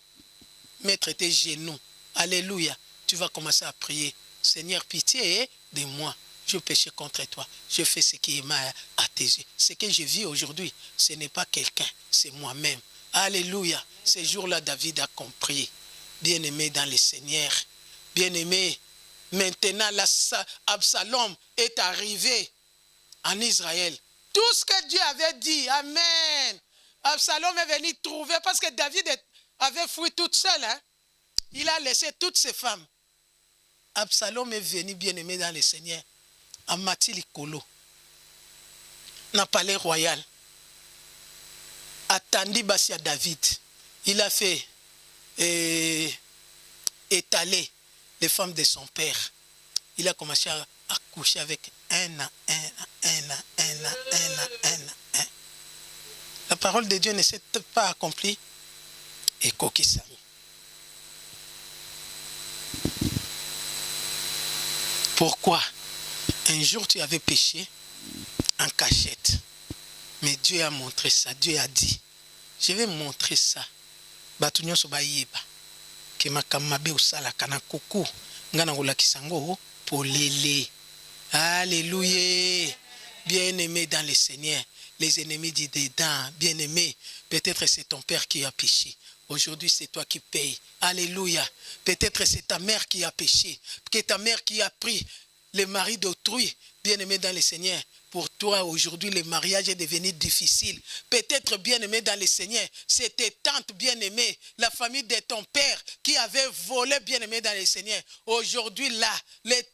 [SPEAKER 3] mettre tes genoux. Alléluia. Tu vas commencer à prier. Seigneur, pitié de moi. Je péché contre toi. Je fais ce qui est mal à tes yeux. Ce que je vis aujourd'hui, ce n'est pas quelqu'un, c'est moi-même. Alléluia. Ce jour-là, David a compris. Bien-aimé dans le Seigneur. Bien-aimé, maintenant, Absalom est arrivé en Israël. Tout ce que Dieu avait dit, amen. Absalom est venu trouver, parce que David avait fui toute seule. Hein? Il a laissé toutes ses femmes. Absalom est venu, bien-aimé dans le Seigneur, à Matilikolo, dans le palais royal. Attendit Bassia David. Il a fait étaler les femmes de son père. Il a commencé à coucher avec un. La parole de Dieu ne s'est pas accomplie. Et Kokisami. Pourquoi? Un jour tu avais péché en cachette. Mais Dieu a montré ça. Dieu a dit, je vais montrer ça. Batunyo sobayeba. Que makamabe usala kana kuku. Ngana gola kisango polele. Alléluia. Bien-aimé dans le Seigneur. Les ennemis disent dedans. Bien-aimé. Peut-être c'est ton père qui a péché. Aujourd'hui, c'est toi qui payes. Alléluia. Peut-être c'est ta mère qui a péché. Que ta mère qui a pris le mari d'autrui. Bien-aimé dans le Seigneur. Pour toi, aujourd'hui, le mariage est devenu difficile. Peut-être, bien-aimé dans le Seigneur, c'est tes tantes bien-aimées, la famille de ton père qui avait volé, bien-aimé dans le Seigneur. Aujourd'hui, là,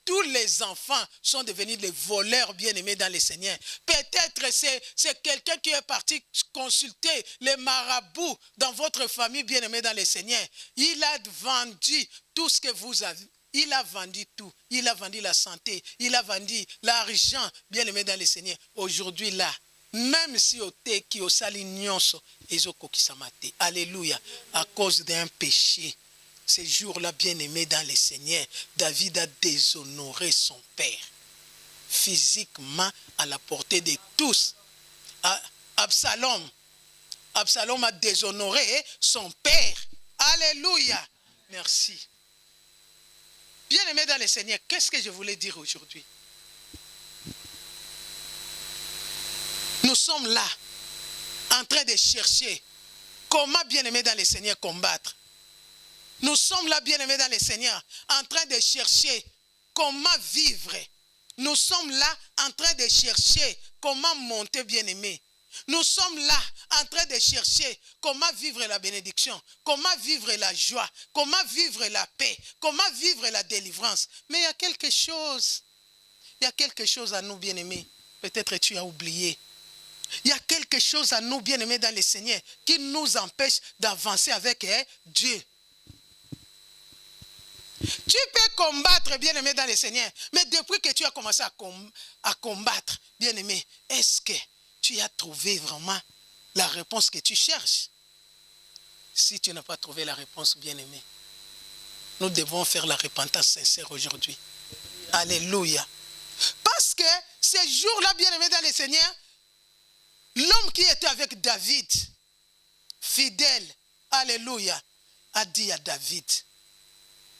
[SPEAKER 3] tous les enfants sont devenus des voleurs, bien-aimés dans le Seigneur. Peut-être c'est quelqu'un qui est parti consulter les marabouts dans votre famille, bien-aimé dans le Seigneur. Il a vendu tout ce que vous avez. Il a vendu tout. Il a vendu la santé. Il a vendu l'argent, bien aimé dans le Seigneur. Aujourd'hui, là, même si au te qui au salignonso, ezoko kisamate. Alléluia. À cause d'un péché, ces jours-là, bien aimé dans le Seigneur, David a déshonoré son père. Physiquement, à la portée de tous. Absalom a déshonoré son père. Alléluia. Merci. Bien-aimé dans le Seigneur, qu'est-ce que je voulais dire aujourd'hui? Nous sommes là, en train de chercher comment, bien-aimé dans le Seigneur, combattre. Nous sommes là, bien-aimé dans le Seigneur, en train de chercher comment vivre. Nous sommes là, en train de chercher comment monter, bien-aimé. Nous sommes là en train de chercher comment vivre la bénédiction, comment vivre la joie, comment vivre la paix, comment vivre la délivrance. Mais il y a quelque chose à nous, bien-aimés. Peut-être tu as oublié. Il y a quelque chose à nous, bien-aimés dans le Seigneur, qui nous empêche d'avancer avec Dieu. Tu peux combattre, bien-aimé, dans le Seigneur. Mais depuis que tu as commencé à combattre, bien-aimé, est-ce que tu as trouvé vraiment la réponse que tu cherches? Si tu n'as pas trouvé la réponse, bien-aimé, nous devons faire la repentance sincère aujourd'hui. Alléluia. Parce que ces jours-là, bien-aimé dans le Seigneur, l'homme qui était avec David, fidèle, alléluia, a dit à David,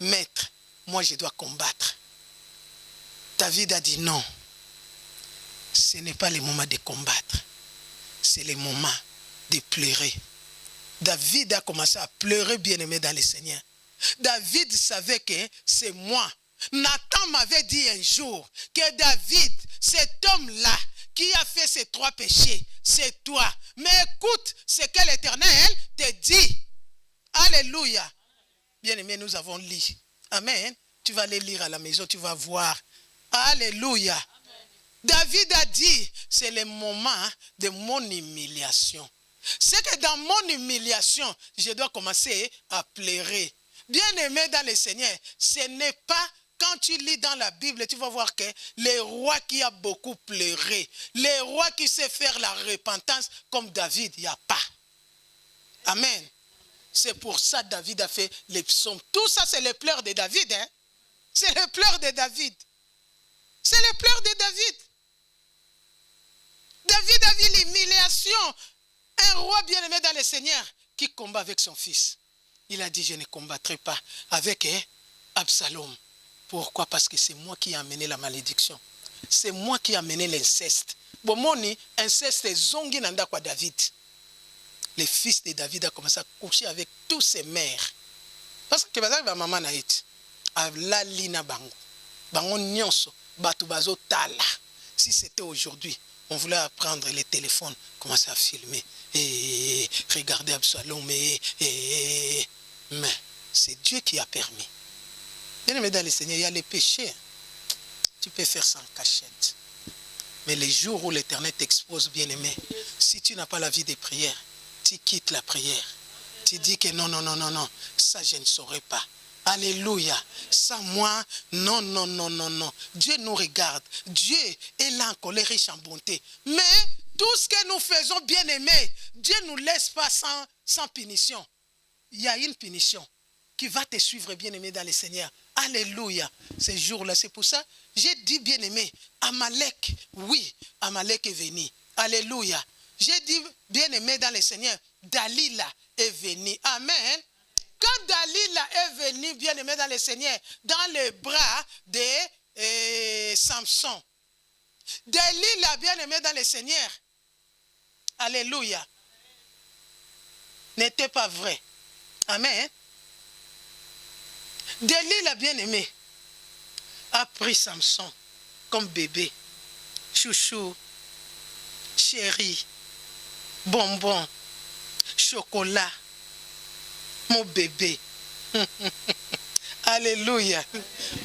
[SPEAKER 3] maître, moi je dois combattre. David a dit non, ce n'est pas le moment de combattre, c'est le moment de pleurer. David a commencé à pleurer, bien-aimé dans le Seigneur. David savait que c'est moi. Nathan m'avait dit un jour que David, cet homme-là, qui a fait ces 3 péchés, c'est toi. Mais écoute ce que l'Éternel te dit. Alléluia. Bien-aimé, nous avons lu. Amen. Tu vas les lire à la maison, tu vas voir. Alléluia. Amen. David a dit, c'est le moment de mon humiliation. C'est que dans mon humiliation, je dois commencer à pleurer. Bien-aimé dans le Seigneur, ce n'est pas, quand tu lis dans la Bible, tu vas voir que les rois qui a beaucoup pleuré, les rois qui sait faire la repentance comme David, il n'y a pas. Amen. C'est pour ça que David a fait les psaumes. Tout ça, c'est les pleurs de David. Hein? C'est les pleurs de David. C'est les pleurs de David. David a vu l'humiliation. Un roi bien-aimé dans le Seigneur qui combat avec son fils. Il a dit, je ne combattrai pas avec Absalom. Pourquoi? Parce que c'est moi qui ai amené la malédiction. C'est moi qui ai amené l'inceste. Bon, moni, inceste est zongi nanda kwa David. Le fils de David a commencé à coucher avec tous ses mères. Parce que ma maman n'a été. La lina bango. Bango nyonso. Batu bazo tala. Si c'était aujourd'hui, on voulait prendre les téléphones, commencer à filmer. Et regarder Absalom. Mais c'est Dieu qui a permis. Bien-aimé dans le Seigneur, il y a les péchés. Tu peux faire ça en cachette. Mais les jours où l'Éternel t'expose, bien-aimé, si tu n'as pas la vie de prière, tu quittes la prière. Tu dis que non, non, non, non, non, ça je ne saurais pas. Alléluia. Ça, moi, non, non, non, non, non. Dieu nous regarde. Dieu est là en colère, riche en bonté. Mais tout ce que nous faisons, bien-aimé, Dieu ne nous laisse pas sans punition. Il y a une punition qui va te suivre, bien-aimé, dans le Seigneur. Alléluia. Ces jours-là, c'est pour ça, j'ai dit, bien-aimé, Amalek, oui, Amalek est venu. Alléluia. J'ai dit, bien-aimé, dans le Seigneur, Dalila est venu. Amen. Quand Dalila est venu, bien-aimé, dans le Seigneur, dans les bras de Samson, Dalila, bien-aimé, dans le Seigneur, alléluia, n'était pas vrai. Amen. Dalila, bien-aimé, a pris Samson comme bébé, chouchou, chéri, bonbon, chocolat, mon bébé. Alléluia.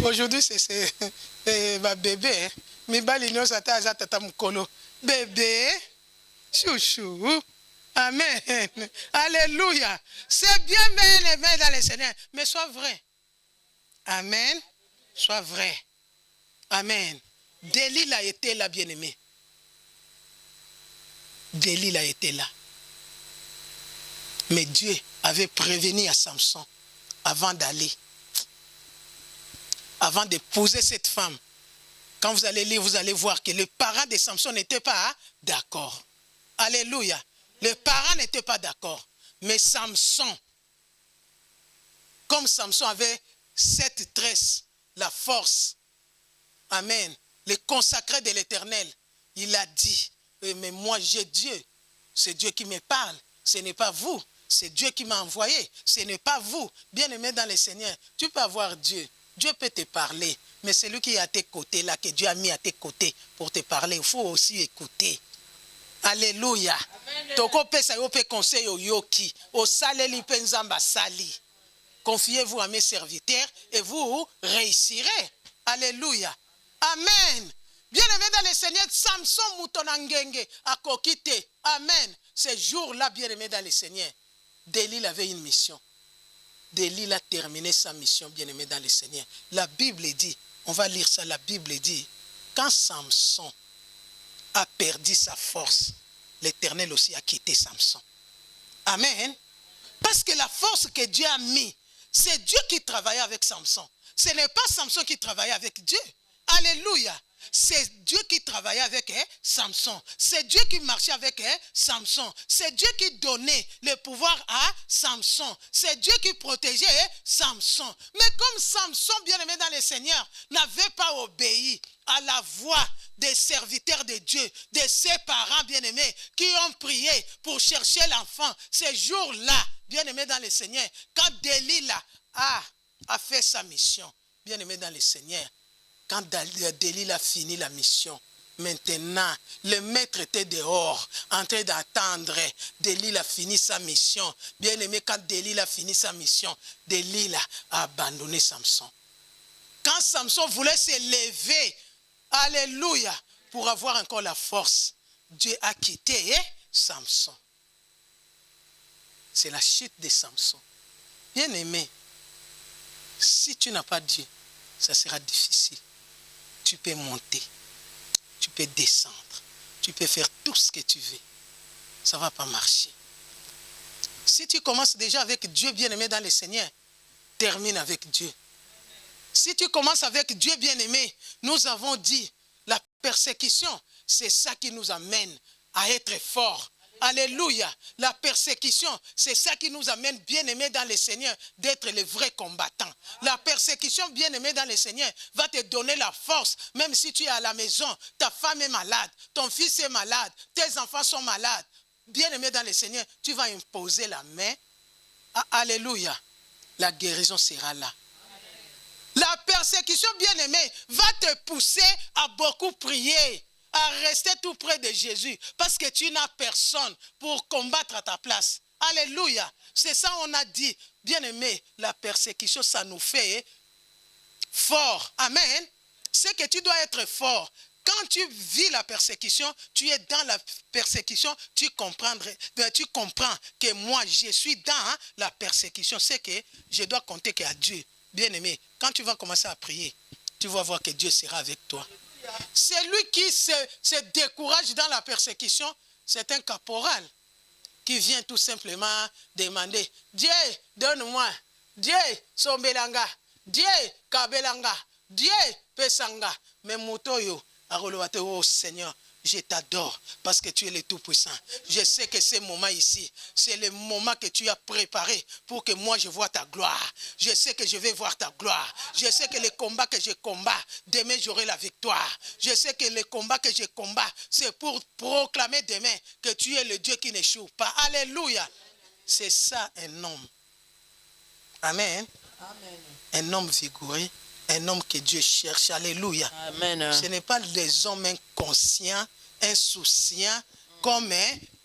[SPEAKER 3] Aujourd'hui, c'est ma bébé. Hein? Mi balino sata tata mukolo. Bébé, chouchou. Amen. Alléluia. C'est bien, bien dans le Seigneur. Mais sois vrai. Amen. Sois vrai. Amen. Delilah était là, bien-aimé. Delilah était là. Mais Dieu avait prévenu à Samson avant d'aller, avant d'épouser cette femme. Quand vous allez lire, vous allez voir que les parents de Samson n'étaient pas d'accord. Alléluia. Les parents n'étaient pas d'accord. Mais Samson, comme Samson avait cette tresse, la force, amen, le consacré de l'Éternel, il a dit, mais moi j'ai Dieu, c'est Dieu qui me parle, ce n'est pas vous, c'est Dieu qui m'a envoyé, ce n'est pas vous. Bien-aimé dans le Seigneur, tu peux avoir Dieu, Dieu peut te parler, mais c'est lui qui est à tes côtés, là, que Dieu a mis à tes côtés pour te parler, il faut aussi écouter. Alléluia. Toko pesa yo pe conseil yo yoki, o saleli penzamba sali. Confiez-vous à mes serviteurs et vous réussirez. Alléluia. Amen. Bien-aimé dans le Seigneur, Samson Moutonangenge a kokité. Amen. Ces jours-là, bien-aimé dans le Seigneur, Delilah avait une mission. Delilah a terminé sa mission, bien-aimé dans le Seigneur. La Bible dit, on va lire ça, la Bible dit, quand Samson a perdu sa force, l'Éternel aussi a quitté Samson. Amen. Parce que la force que Dieu a mis, c'est Dieu qui travaillait avec Samson. Ce n'est pas Samson qui travaillait avec Dieu. Alléluia. C'est Dieu qui travaillait avec Samson. C'est Dieu qui marchait avec Samson. C'est Dieu qui donnait le pouvoir à Samson. C'est Dieu qui protégeait Samson. Mais comme Samson, bien-aimé dans le Seigneur, n'avait pas obéi à la voix des serviteurs de Dieu, de ses parents bien-aimés qui ont prié pour chercher l'enfant, ces jours-là, bien-aimé dans le Seigneur, quand Delilah a fait sa mission, bien-aimé dans le Seigneur, quand Delilah a fini la mission, maintenant, le maître était dehors, en train d'attendre. Delilah a fini sa mission. Bien-aimé, quand Delilah a fini sa mission, Delilah a abandonné Samson. Quand Samson voulait se lever, alléluia, pour avoir encore la force, Dieu a quitté Samson. C'est la chute de Samson. Bien-aimé, si tu n'as pas Dieu, ça sera difficile. Tu peux monter, tu peux descendre, tu peux faire tout ce que tu veux. Ça ne va pas marcher. Si tu commences déjà avec Dieu, bien-aimé dans le Seigneur, termine avec Dieu. Si tu commences avec Dieu, bien-aimé, nous avons dit, la persécution, c'est ça qui nous amène à être forts. Alléluia. La persécution, c'est ça qui nous amène, bien-aimés dans le Seigneur, d'être les vrais combattants. La persécution, bien-aimé dans le Seigneur, va te donner la force, même si tu es à la maison, ta femme est malade, ton fils est malade, tes enfants sont malades. Bien-aimé dans le Seigneur, tu vas imposer la main. Alléluia. La guérison sera là. La persécution, bien-aimé, va te pousser à beaucoup prier, à rester tout près de Jésus, parce que tu n'as personne pour combattre à ta place. Alléluia. C'est ça on a dit. Bien-aimé, la persécution, ça nous fait fort. Amen. C'est que tu dois être fort. Quand tu vis la persécution, tu es dans la persécution, tu comprends que moi, je suis dans la persécution. C'est que je dois compter qu'à Dieu. Bien-aimé, quand tu vas commencer à prier, tu vas voir que Dieu sera avec toi. Celui qui se décourage dans la persécution, c'est un caporal qui vient tout simplement demander, Dieu, donne-moi, Dieu, sombelanga, Dieu, kabelanga, Dieu, pesanga. Mais Moutoyo, oh Seigneur, je t'adore parce que tu es le Tout-Puissant. Je sais que ce moment ici, c'est le moment que tu as préparé pour que moi je vois ta gloire. Je sais que je vais voir ta gloire. Je sais que le combat que je combats, demain j'aurai la victoire. Je sais que le combat que je combats, c'est pour proclamer demain que tu es le Dieu qui n'échoue pas. Alléluia. C'est ça un homme. Amen.
[SPEAKER 1] Amen.
[SPEAKER 3] Un homme vigoureux. Un homme que Dieu cherche. Alléluia.
[SPEAKER 1] Amen.
[SPEAKER 3] Ce n'est pas les hommes inconscients, insouciants, comme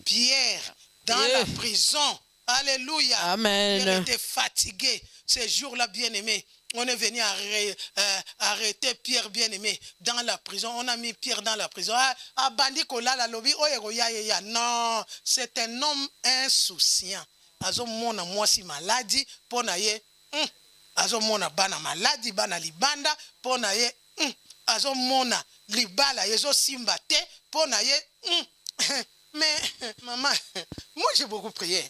[SPEAKER 3] Pierre dans la prison. Alléluia.
[SPEAKER 1] Amen.
[SPEAKER 3] Il était fatigué. Ces jours-là, bien-aimé, on est venu arrêter Pierre, bien-aimé, dans la prison. On a mis Pierre dans la prison. Non, c'est un homme insouciant. Azomona mwasi maladi, pona ye. Azomona bana maladi, bana libanda, pona ye. Azomona libala, yezo simba te, pona ye. Mais, maman, moi j'ai beaucoup prié.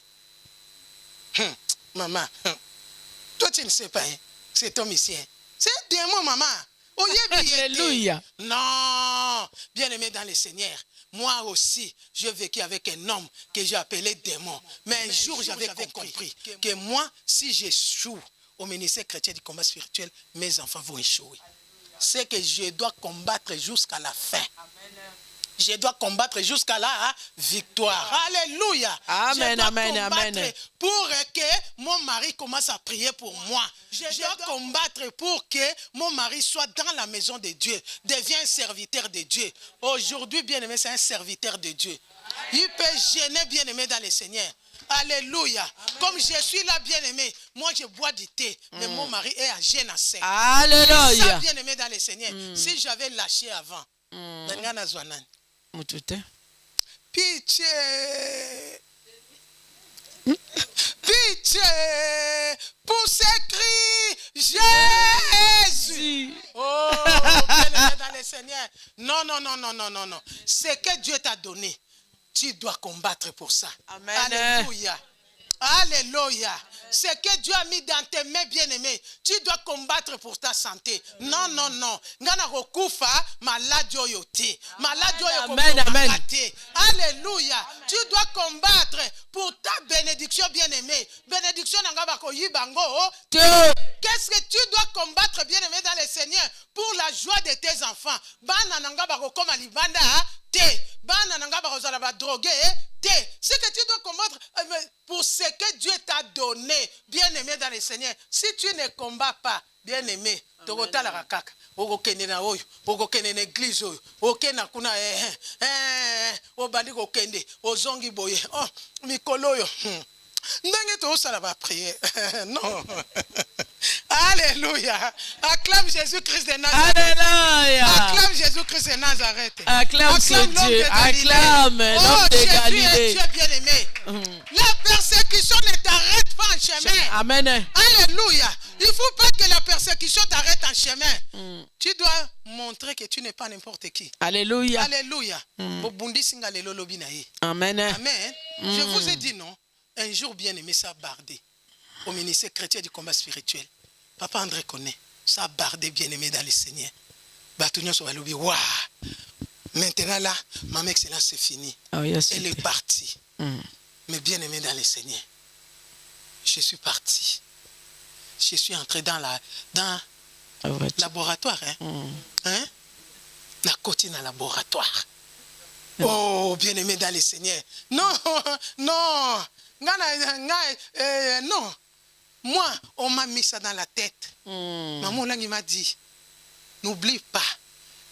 [SPEAKER 3] Maman, toi tu ne sais pas, hein? C'est ton ici. C'est un démon, maman.
[SPEAKER 1] Alléluia.
[SPEAKER 3] Non, bien-aimé dans le Seigneur. Moi aussi, j'ai vécu avec un homme que j'ai appelé démon. Mais un jour, j'avais compris que moi, si j'échoue au ministère chrétien du combat spirituel, mes enfants vont échouer. C'est que je dois combattre jusqu'à la fin. Je dois combattre jusqu'à la victoire. Alléluia.
[SPEAKER 1] Amen, amen, amen.
[SPEAKER 3] Pour que mon mari commence à prier pour moi. Je dois combattre pour que mon mari soit dans la maison de Dieu. Devienne un serviteur de Dieu. Aujourd'hui, bien-aimé, c'est un serviteur de Dieu. Il peut gêner, bien-aimé, dans le Seigneur. Alléluia. Amen. Comme je suis là, bien-aimé, moi je bois du thé, mais mon mari est à jeûne à sec.
[SPEAKER 1] Alléluia.
[SPEAKER 3] Ça, bien-aimé, dans le Seigneur. Si j'avais lâché avant, Pitié. pitié pour ces cris, Jésus. Oh, bien-aimé dans le Seigneur. Non, non, non, non, non, non, non. Ce que Dieu t'a donné, tu dois combattre pour ça.
[SPEAKER 1] Amen.
[SPEAKER 3] Alléluia. Alléluia. Ce que Dieu a mis dans tes mains, bien-aimé, tu dois combattre pour ta santé. Non, non, non. Ngana rokufa malade yoyote. Malade
[SPEAKER 1] Amen, amen.
[SPEAKER 3] yoyote. Alléluia. Tu dois combattre pour ta bénédiction, bien-aimé. Bénédiction nanga ko yibango. Qu'est-ce que tu dois combattre, bien-aimé, dans le Seigneur pour la joie de tes enfants? Bana nanga bako koma libanda te. Bana nanga bako zala ba drogué. Ce que tu dois combattre pour ce que Dieu t'a donné, bien-aimé dans le Seigneur. Si tu ne combats pas, bien-aimé, tu vas la rakaka. Okokende na oyo, okokende na église oyo, okena kuna obandi kokende, ozongi boye. Oh, mikolo oyo. Ndenge to sala ba prier. Non. Alléluia. Acclame Jésus-Christ de Nazareth.
[SPEAKER 1] Alléluia.
[SPEAKER 3] Acclame Jésus-Christ de Nazareth.
[SPEAKER 1] Acclame ce Dieu. Acclame l'homme de Galilée.
[SPEAKER 3] Tu es bien-aimé. La persécution ne t'arrête pas en chemin.
[SPEAKER 1] Amen.
[SPEAKER 3] Alléluia. Il ne faut pas que la persécution t'arrête en chemin. Tu dois montrer que tu n'es pas n'importe qui.
[SPEAKER 1] Alléluia.
[SPEAKER 3] Alléluia.
[SPEAKER 1] Amen.
[SPEAKER 3] Amen. Je vous ai dit non. Un jour bien-aimé, ça a bardé. Au ministère chrétien du combat spirituel. Papa André connaît. Ça a bardé bien-aimé dans le Seigneur. Waouh. Maintenant là, ma excellence c'est fini.
[SPEAKER 1] Oh, yes,
[SPEAKER 3] elle est partie. Mais bien-aimé dans le Seigneur, je suis parti. Je suis entré dans laboratoire. Hein? La côté dans le laboratoire. Oh, bien-aimé dans le Seigneur. Non, non. Non. Moi, on m'a mis ça dans la tête. Maman Lang m'a dit, n'oublie pas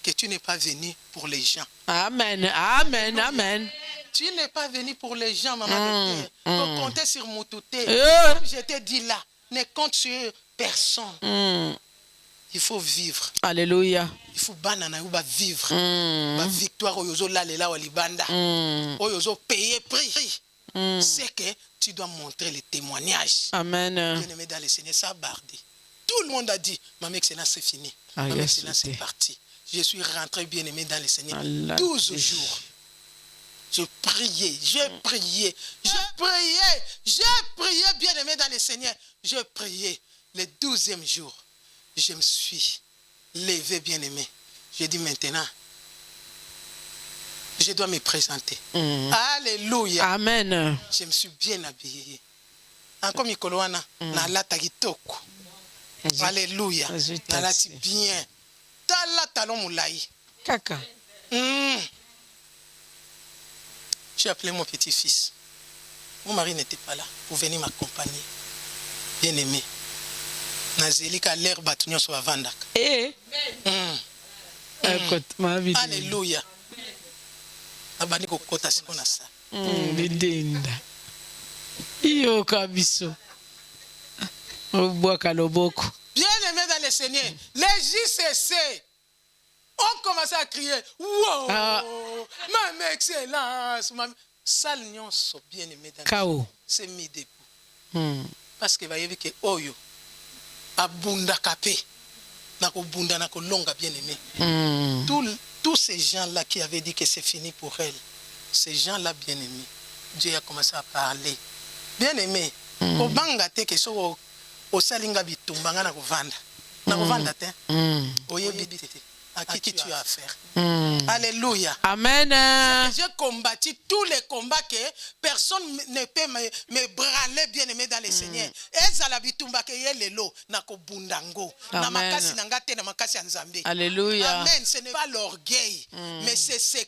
[SPEAKER 3] que tu n'es pas venu pour les gens.
[SPEAKER 1] Amen, amen, amen.
[SPEAKER 3] Tu n'es pas venu pour les gens, maman. Il faut compter sur Moutouté. Comme je t'ai dit là, ne compte sur personne. Il faut vivre.
[SPEAKER 1] Alléluia.
[SPEAKER 3] Il faut banana ou vivre. Ma victoire oyozo la lela walibanda. Oyozo payer prix. C'est que tu dois montrer les témoignages.
[SPEAKER 1] Amen.
[SPEAKER 3] Bien-aimé dans le Seigneur, ça a bardé. Tout le monde a dit, ma excellence c'est fini. Ma excellence c'est parti. Je suis rentré bien-aimé dans le Seigneur. 12 jours. Je priais, j'ai prié bien-aimé dans le Seigneur. Je priais. Le 12e jour, je me suis levé bien-aimé. J'ai dit maintenant, je dois me présenter. Alléluia.
[SPEAKER 1] Amen.
[SPEAKER 3] Je me suis bien habillé. Encore Mikoloana, nalata kitoko. Alléluia. Nalati bien. Tala talon moulaï.
[SPEAKER 1] Kaka.
[SPEAKER 3] J'ai appelé mon petit-fils. Mon mari n'était pas là pour venir m'accompagner. Bien-aimé. Nazélika l'air batunyo so vandak. Alléluia. Abani kokota sikona sa.
[SPEAKER 1] Lidenda. Iyo kabiso. Obwaka loboko.
[SPEAKER 3] Bien-aimé dans le Seigneur, les JCC ont commencé à crier. Wow! Ma excellence! Salle nyonso bien-aimé dans le Seigneur. C'est mis debout. Parce que voyez que Oyo abunda kapé. Nako bunda nako longa bien-aimé. Tous ces gens-là qui avaient dit que c'est fini pour elle, ces gens-là bien-aimés, Dieu a commencé à parler. Bien-aimé, au bangate que so au salinga bitumbanga na kovanda. Na kovanda te. Oyebite. À qui tu as affaire. Alléluia.
[SPEAKER 1] Amen.
[SPEAKER 3] J'ai combattu tous les combats que personne ne peut me branler bien-aimé dans le Seigneur. Ezala bitumba ke yelelo na kobundango. Na makasi na ngate na makasi ya Nzambe.
[SPEAKER 1] Alléluia.
[SPEAKER 3] Amen. Ce n'est pas l'orgueil, mais c'est ce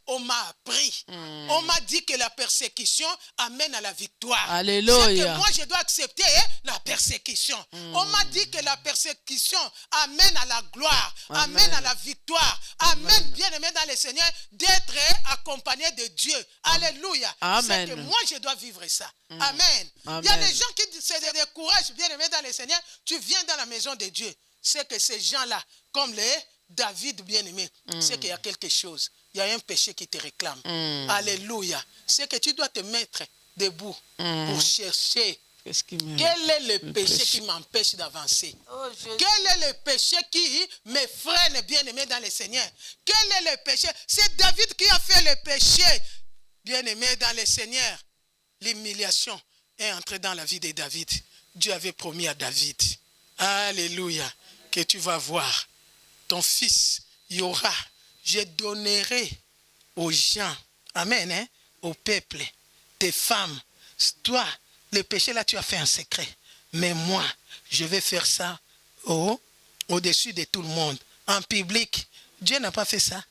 [SPEAKER 3] qu'on m'a appris. On m'a dit que la persécution amène à la victoire.
[SPEAKER 1] Alléluia.
[SPEAKER 3] C'est que moi je dois accepter la persécution. On m'a dit que la persécution amène à la gloire, amène à la victoire. Amen. Bien-aimé dans le Seigneur, d'être accompagné de Dieu. Alléluia. C'est que moi je dois vivre ça. Amen. Il y a des gens qui se découragent, bien-aimé dans le Seigneur. Tu viens dans la maison de Dieu. C'est que ces gens-là, comme les David bien-aimé, c'est qu'il y a quelque chose. Il y a un péché qui te réclame. Alléluia. C'est que tu dois te mettre debout pour chercher
[SPEAKER 1] Qu'est-ce qui me...
[SPEAKER 3] quel est le
[SPEAKER 1] Le
[SPEAKER 3] péché
[SPEAKER 1] péché.
[SPEAKER 3] qui m'empêche d'avancer.
[SPEAKER 1] Oh, Jésus.
[SPEAKER 3] Quel est le péché qui me freine, bien-aimé dans le Seigneur? Quel est le péché? C'est David qui a fait le péché, bien-aimé dans le Seigneur. L'humiliation est entrée dans la vie de David. Dieu avait promis à David, alléluia, que tu vas voir ton fils, il y aura, je donnerai aux gens, amen, hein, au peuple, tes femmes, toi, le péché là tu as fait en secret, mais moi, je vais faire ça au-dessus de tout le monde, en public. Dieu n'a pas fait ça.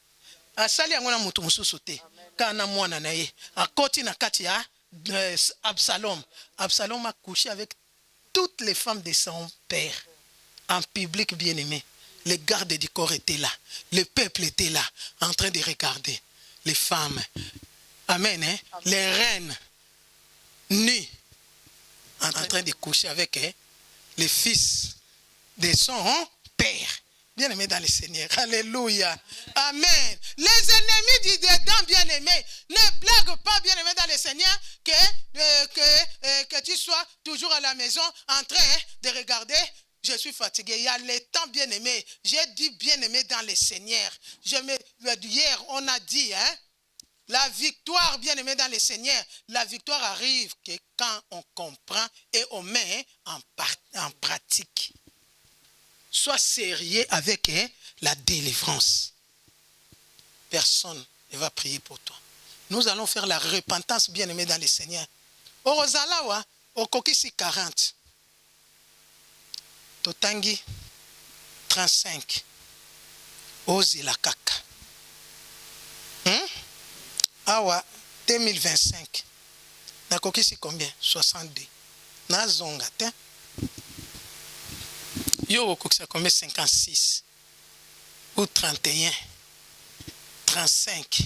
[SPEAKER 3] Asali yango na mutu mususu te. Kana mwana na ye. Akoti na kati ya Absalom. Absalom a couché avec toutes les femmes de son père. En public, bien-aimé. Les gardes du corps étaient là. Le peuple était là, en train de regarder. Les femmes. Amen. Hein? Amen. Les reines nues. En train de coucher avec les fils de son père. Bien-aimé dans le Seigneur. Alléluia. Amen. Les ennemis du dedans, bien-aimé, ne blaguent pas, bien-aimé dans le Seigneur, que tu sois toujours à la maison en train de regarder. Je suis fatigué. Il y a le temps, bien-aimé. J'ai dit bien-aimé dans le Seigneur. Hier, on a dit, hein, la victoire, bien-aimé dans le Seigneur, la victoire arrive que quand on comprend et on met en pratique. Sois sérieux avec la délivrance. Personne ne va prier pour toi. Nous allons faire la repentance, bien-aimé dans le Seigneur. Au Rosalawa, au Kokisi 40. Totangi 35. Ozila Kaka. Awa 2025. Na Kokisi combien? 62. Na Zonga, tiens. Yo, ça combien 56 ou 31, 35.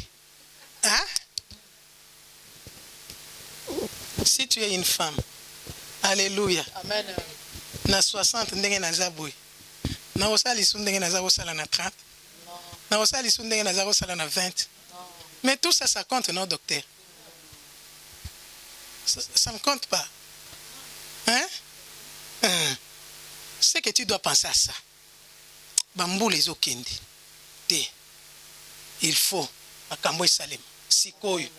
[SPEAKER 3] Hein? Si tu es une femme, alléluia. Amen. Na 60 ndenge na zaboui. Na osali su ndenge na zabo sala na 30. Non. Na osali su ndenge na zabo sala na 20. Non. Mais tout ça, ça compte, non, docteur? Ça ne compte pas. Hein? C'est que tu dois penser à ça. Bambou les okendi. Il faut. Akambo Salem. Sikoyo.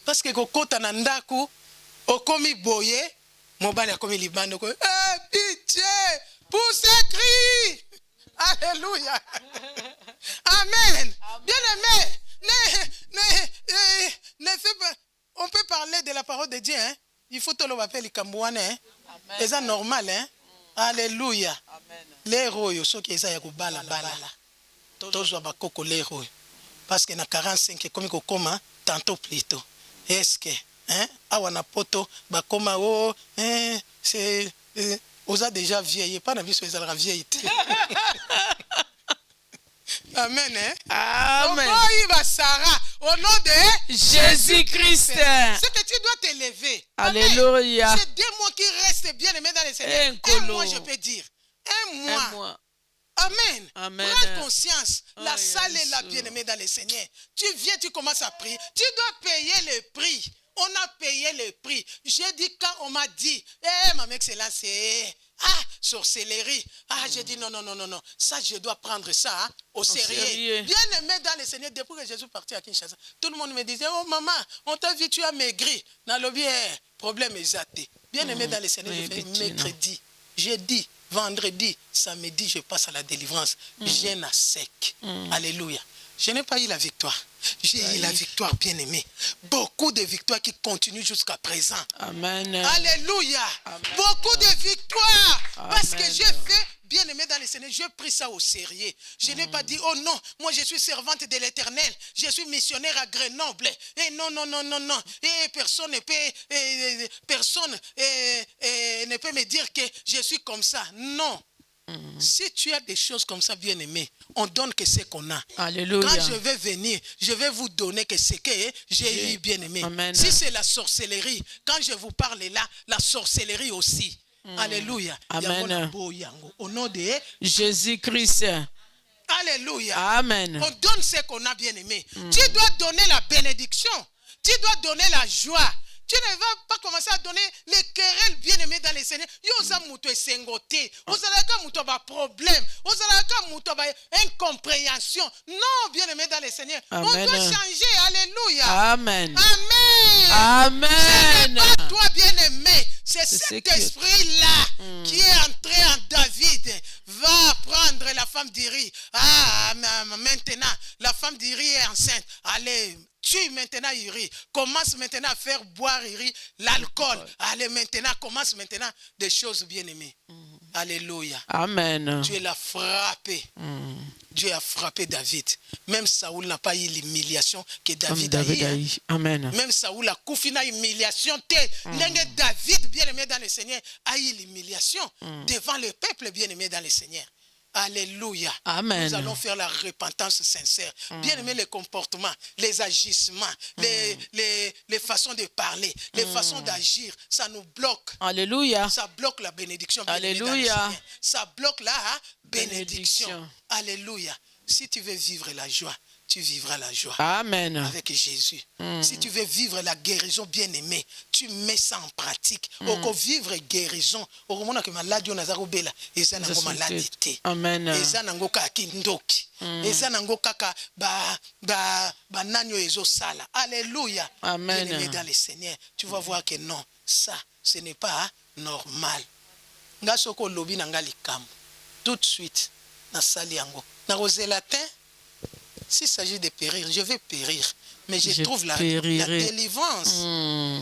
[SPEAKER 3] Parce que kokota na ndaku, okomi boye, mobali akomi libando ko. Eh, pitié, pousse cri. Alléluia. Amen. Bien-aimé, ne fais pas. On peut parler de la parole de Dieu, hein? Il faut te le rappeler, Kambouane, hein? C'est ça normal, hein? Alléluia. Les royaux, ceux qui sont bala bala. Tous les bakoko les royaux. Parce que na 45 comme koma tantôt plutôt. Est-ce que hein? Awana poto bakoma oh c'est osa déjà vieilli, pas na vie sur les vieilli. Amen, hein?
[SPEAKER 1] Amen.
[SPEAKER 3] Au nom de
[SPEAKER 1] Jésus-Christ.
[SPEAKER 3] C'est que tu dois t'élever.
[SPEAKER 1] Alléluia.
[SPEAKER 3] C'est 2 mois qui restent bien aimés dans le Seigneur. Un mois, je peux dire. Un mois. Amen.
[SPEAKER 1] Amen.
[SPEAKER 3] Prends conscience. La salle est là,
[SPEAKER 1] Yes.
[SPEAKER 3] bien aimé dans le Seigneur. Tu viens, tu commences à prier. Tu dois payer le prix. On a payé le prix. J'ai dit quand on m'a dit, ma excellence, c'est sorcellerie. J'ai dit non. Ça, je dois prendre ça au sérieux. Bien aimé dans le Seigneur, depuis que Jésus est parti à Kinshasa, tout le monde me disait, oh maman, on t'a vu, tu as maigri. Dans le bien, problème exacté. Bien aimé dans le Seigneur, je fais mercredi, jeudi, vendredi, samedi, je passe à la délivrance. Jeûne à sec. Alléluia. Je n'ai pas eu la victoire. J'ai eu la victoire, bien aimé. Beaucoup de victoires qui continuent jusqu'à présent.
[SPEAKER 1] Amen.
[SPEAKER 3] Alléluia.
[SPEAKER 1] Amen.
[SPEAKER 3] Beaucoup de victoires.
[SPEAKER 1] Amen.
[SPEAKER 3] Parce que j'ai fait, bien aimé dans le Seigneur, j'ai pris ça au sérieux. Je n'ai pas dit, oh non, moi je suis servante de l'Éternel. Je suis missionnaire à Grenoble. Et non. Et personne ne peut me dire que je suis comme ça. Non. Si tu as des choses comme ça, bien aimé, on donne que ce qu'on a.
[SPEAKER 1] Alléluia.
[SPEAKER 3] Quand je vais venir, je vais vous donner que ce que j'ai eu, bien aimé.
[SPEAKER 1] Amen.
[SPEAKER 3] Si c'est la sorcellerie, quand je vous parle là, la sorcellerie aussi. Alléluia.
[SPEAKER 1] Amen.
[SPEAKER 3] Au nom de
[SPEAKER 1] Jésus-Christ.
[SPEAKER 3] Alléluia.
[SPEAKER 1] Amen.
[SPEAKER 3] On donne ce qu'on a, bien aimé. Tu dois donner la bénédiction. Tu dois donner la joie. Tu ne vas pas commencer à donner les querelles bien-aimés dans les Seigneurs. Yosa muto esengote. Ozalaka muto ba problème. Ozalaka muto ba incompréhension. Non, bien-aimés dans les Seigneurs. On doit changer. Alléluia.
[SPEAKER 1] Amen.
[SPEAKER 3] Amen.
[SPEAKER 1] Amen.
[SPEAKER 3] Ce n'est pas toi, bien-aimé. C'est cet esprit-là qui est entré en David. Va prendre la femme d'Iri. Ah, maintenant, la femme d'Iri est enceinte. Allez, tue maintenant Iri. Commence maintenant à faire boire Iri l'alcool. Allez, maintenant, commence maintenant des choses bien-aimées. Alléluia.
[SPEAKER 1] Amen.
[SPEAKER 3] Dieu l'a frappé. Dieu a frappé David. Même Saoul n'a pas eu l'humiliation que David a eu.
[SPEAKER 1] Amen.
[SPEAKER 3] Même Saoul a confiné l'humiliation. David, bien-aimé dans le Seigneur, a eu l'humiliation devant le peuple bien-aimé dans le Seigneur. Alléluia.
[SPEAKER 1] Amen.
[SPEAKER 3] Nous allons faire la repentance sincère. Bien aimer les comportements, les agissements, les façons de parler, les façons d'agir, ça nous bloque.
[SPEAKER 1] Alléluia.
[SPEAKER 3] Ça bloque la bénédiction.
[SPEAKER 1] Alléluia.
[SPEAKER 3] Ça bloque la bénédiction. Alléluia. Si tu veux vivre la joie, tu vivras la joie.
[SPEAKER 1] Amen.
[SPEAKER 3] Avec Jésus. Si tu veux vivre la guérison bien-aimée, tu mets ça en pratique. Au vivre guérison, au moment que maladie on a zarobela, et ça n'a pas maladie.
[SPEAKER 1] Amen.
[SPEAKER 3] Et ça n'a pas kindoki. Et ça n'a pas ba nanyo ezo sala. Alléluia.
[SPEAKER 1] Amen.
[SPEAKER 3] Bien-aimé dans le Seigneur, tu vas voir que non, ça, ce n'est pas normal. Nga soko lobi nanga likam. Tout de suite, na sali yango. Na roselatin. S'il s'agit de périr, je vais périr. Mais je trouve la délivrance.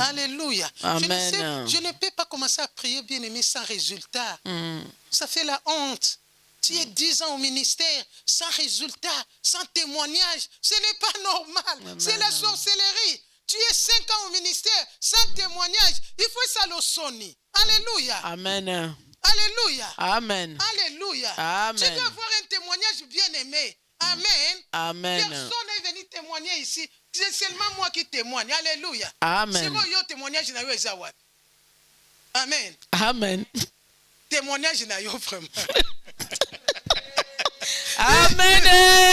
[SPEAKER 3] Alléluia.
[SPEAKER 1] Amen.
[SPEAKER 3] Je ne peux pas commencer à prier bien-aimé sans résultat. Ça fait la honte. Tu es 10 ans au ministère sans résultat, sans témoignage. Ce n'est pas normal. C'est la sorcellerie. Tu es 5 ans au ministère sans témoignage. Il faut ça le sonner. Alléluia.
[SPEAKER 1] Amen.
[SPEAKER 3] Alléluia.
[SPEAKER 1] Amen.
[SPEAKER 3] Alléluia.
[SPEAKER 1] Amen.
[SPEAKER 3] Tu dois avoir un témoignage bien-aimé. Amen.
[SPEAKER 1] Amen.
[SPEAKER 3] Personne n'est venu témoigner ici. C'est seulement moi qui témoigne. Alléluia.
[SPEAKER 1] Amen.
[SPEAKER 3] C'est quoi yo témoignage na yo ezawat? Amen.
[SPEAKER 1] Amen.
[SPEAKER 3] Témoignage na yo vraiment.
[SPEAKER 1] Amen.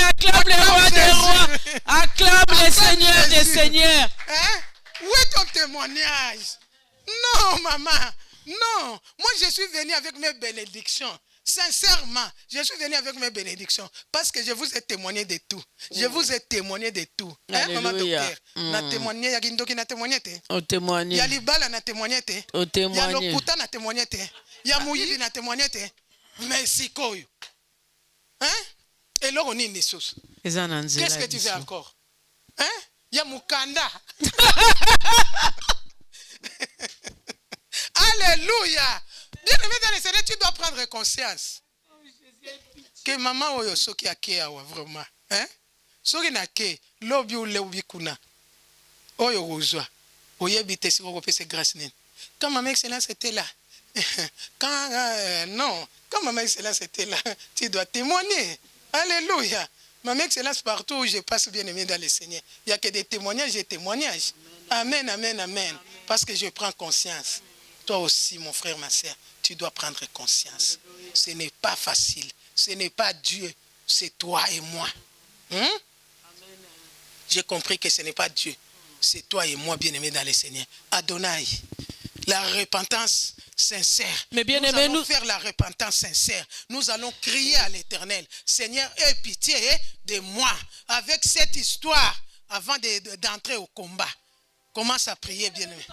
[SPEAKER 1] Acclame le roi des rois. Acclame le Seigneur des seigneurs.
[SPEAKER 3] Hein? Où est ton témoignage? Non, maman. Non. Moi, je suis venu avec mes bénédictions. Sincèrement, je suis venu avec mes bénédictions parce que je vous ai témoigné de tout. Je vous ai témoigné de tout. Hein, maman docteur? Na témoigné, ya Gindoki na témoigné te.
[SPEAKER 1] On témoigne.
[SPEAKER 3] Ya Libala na témoigné te.
[SPEAKER 1] On témoigne.
[SPEAKER 3] Ya Lokuta na témoigné te. Ya Mouyibi na témoigné te. Mais c'est quoi? Hein? Et là, on est une sauce. Qu'est-ce que tu fais encore? Hein? Ya Mukanda. Alléluia. Bien-aimé dans le Seigneur, tu dois prendre conscience que maman oyo soki ake awa vraiment, hein? Soki na ke lobi ou lebi kuna. Oyo ozwa. Oyebi te siko kopese grâce nini. Quand maman excellence était là. Non, quand maman excellence était là, tu dois témoigner. Alléluia. Maman excellence partout où je passe, bien-aimé dans le Seigneur. Il n'y a que des témoignages et témoignages. Amen, amen, amen. Parce que je prends conscience. Toi aussi, mon frère, ma soeur, tu dois prendre conscience. Ce n'est pas facile. Ce n'est pas Dieu. C'est toi et moi. J'ai compris que ce n'est pas Dieu. C'est toi et moi, bien-aimés dans le Seigneur. Adonai, la repentance sincère.
[SPEAKER 1] Mais bien
[SPEAKER 3] nous
[SPEAKER 1] aimé,
[SPEAKER 3] allons faire la repentance sincère. Nous allons crier à l'Éternel. Seigneur, aie pitié de moi. Avec cette histoire, avant d'entrer au combat. Commence à prier, bien-aimé.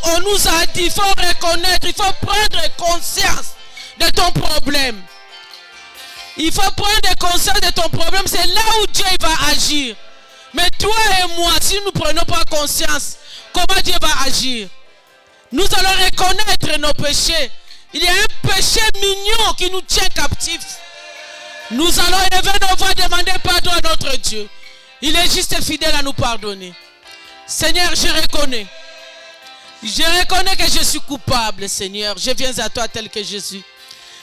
[SPEAKER 1] On nous a dit, il faut reconnaître, il faut prendre conscience de ton problème. Il faut prendre conscience de ton problème, c'est là où Dieu va agir. Mais toi et moi, si nous ne prenons pas conscience, comment Dieu va agir? Nous allons reconnaître nos péchés. Il y a un péché mignon qui nous tient captifs. Nous allons élever nos voix, demander pardon à notre Dieu. Il est juste fidèle à nous pardonner. Seigneur, je reconnais Je reconnais que je suis coupable, Seigneur. Je viens à toi tel que je suis.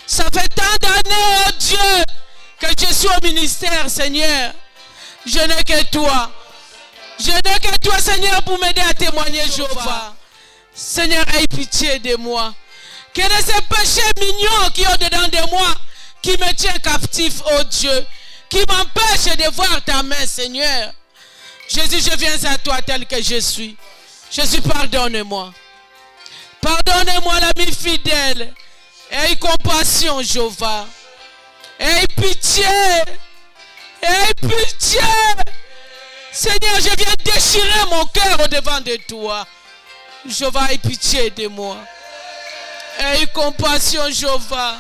[SPEAKER 1] Ça fait tant d'années, oh Dieu, que je suis au ministère, Seigneur. Je n'ai que toi. Je n'ai que toi, Seigneur, pour m'aider à témoigner, Jéhovah. Seigneur, aie pitié de moi. Quel est ce péché mignon qui est au-dedans de moi, qui me tient captif, oh Dieu, qui m'empêche de voir ta main, Seigneur. Jésus, je viens à toi tel que je suis. Jésus, pardonne-moi. Pardonne-moi, l'ami fidèle. Aie compassion, Jéhovah. Aie pitié. Aie pitié. Seigneur, je viens déchirer mon cœur au-devant de toi. Jéhovah, aie pitié de moi. Aie compassion, Jéhovah.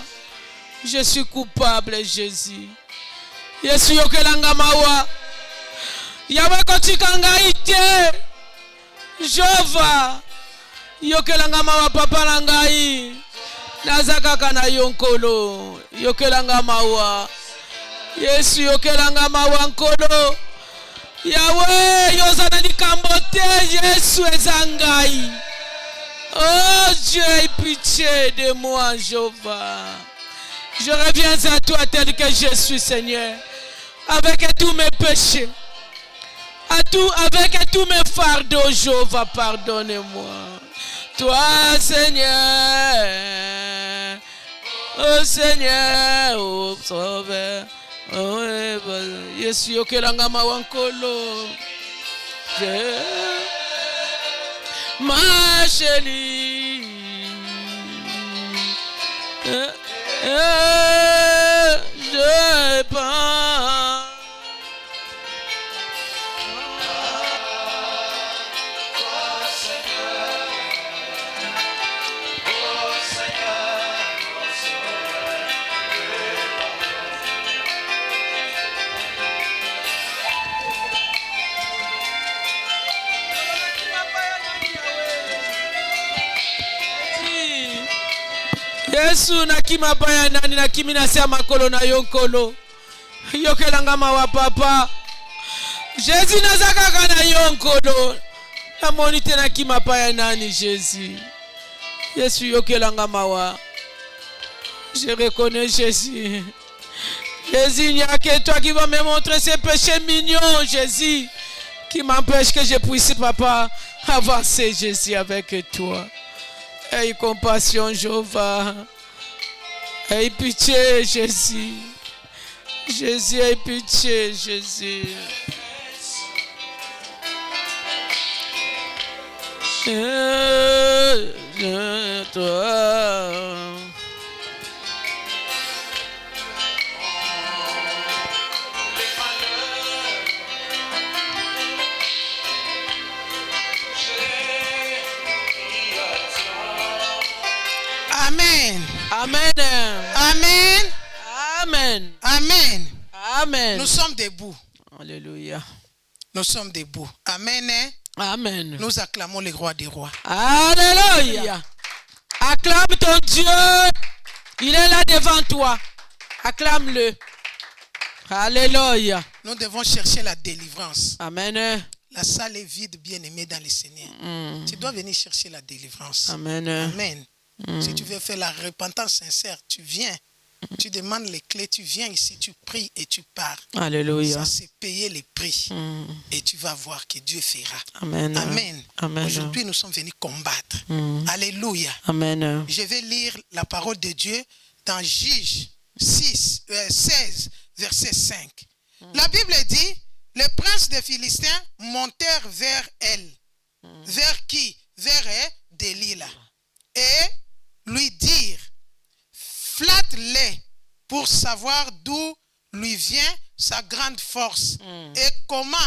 [SPEAKER 1] Je suis coupable, Jésus. Yesu yokelanga mawa. Yawe kotikanga ite. Jéhovah. Yokelanga mawa papa langai. Nazakaka na yonkolo. Yokelanga mawa. Yesu yokelanga mawa nkolo. Yahweh, yozana likambote, Yesu ezangai. Oh Dieu, aie pitié de moi, Jéhovah. Je reviens à toi tel que je suis, Seigneur, avec tous mes péchés, avec tous mes fardeaux, Jéhovah, pardonne-moi. Toi, Seigneur, oh Seigneur, oh Sauveur. Oh, Yesu yokelanga mawankolo. Ma chérie, je pense. Yesu nakima baya nani nakimi nasia makolo na yonkolo. Yokelanga mawa papa. Jésus nazakaka na yonkolo. Na monite nakima baya nani Jésus. Yesu yokelanga mawa. Je reconnais Jésus. Jésus, il n'y a que toi qui va me montrer ces péchés mignons, Jésus, qui m'empêche que je puisse, papa, avancer, Jésus, avec toi. Aie compassion, Jéhovah. Aie pitié, Jésus. Jésus, aie pitié, Jésus. Toi.
[SPEAKER 3] Amen.
[SPEAKER 1] Amen.
[SPEAKER 3] Amen.
[SPEAKER 1] Amen.
[SPEAKER 3] Amen.
[SPEAKER 1] Amen.
[SPEAKER 3] Nous sommes debout.
[SPEAKER 1] Alléluia.
[SPEAKER 3] Nous sommes debout. Amen.
[SPEAKER 1] Amen.
[SPEAKER 3] Nous acclamons le roi des rois.
[SPEAKER 1] Alléluia. Acclame ton Dieu. Il est là devant toi. Acclame-le. Alléluia.
[SPEAKER 3] Nous devons chercher la délivrance.
[SPEAKER 1] Amen.
[SPEAKER 3] La salle est vide, bien-aimé dans le Seigneur. Tu dois venir chercher la délivrance.
[SPEAKER 1] Amen.
[SPEAKER 3] Amen. Si tu veux faire la repentance sincère, tu viens. Tu demandes les clés, tu viens ici, tu pries et tu pars.
[SPEAKER 1] Alléluia.
[SPEAKER 3] Ça, c'est payer les prix. Et tu vas voir que Dieu fera.
[SPEAKER 1] Amen.
[SPEAKER 3] Amen.
[SPEAKER 1] Amen.
[SPEAKER 3] Aujourd'hui, nous sommes venus combattre. Alléluia.
[SPEAKER 1] Amen.
[SPEAKER 3] Je vais lire la parole de Dieu dans Juge 16, verset 5. La Bible dit, les princes des Philistins montèrent vers elle. Vers qui? Vers Delilah. Et lui dirent, flatte-les pour savoir d'où lui vient sa grande force et comment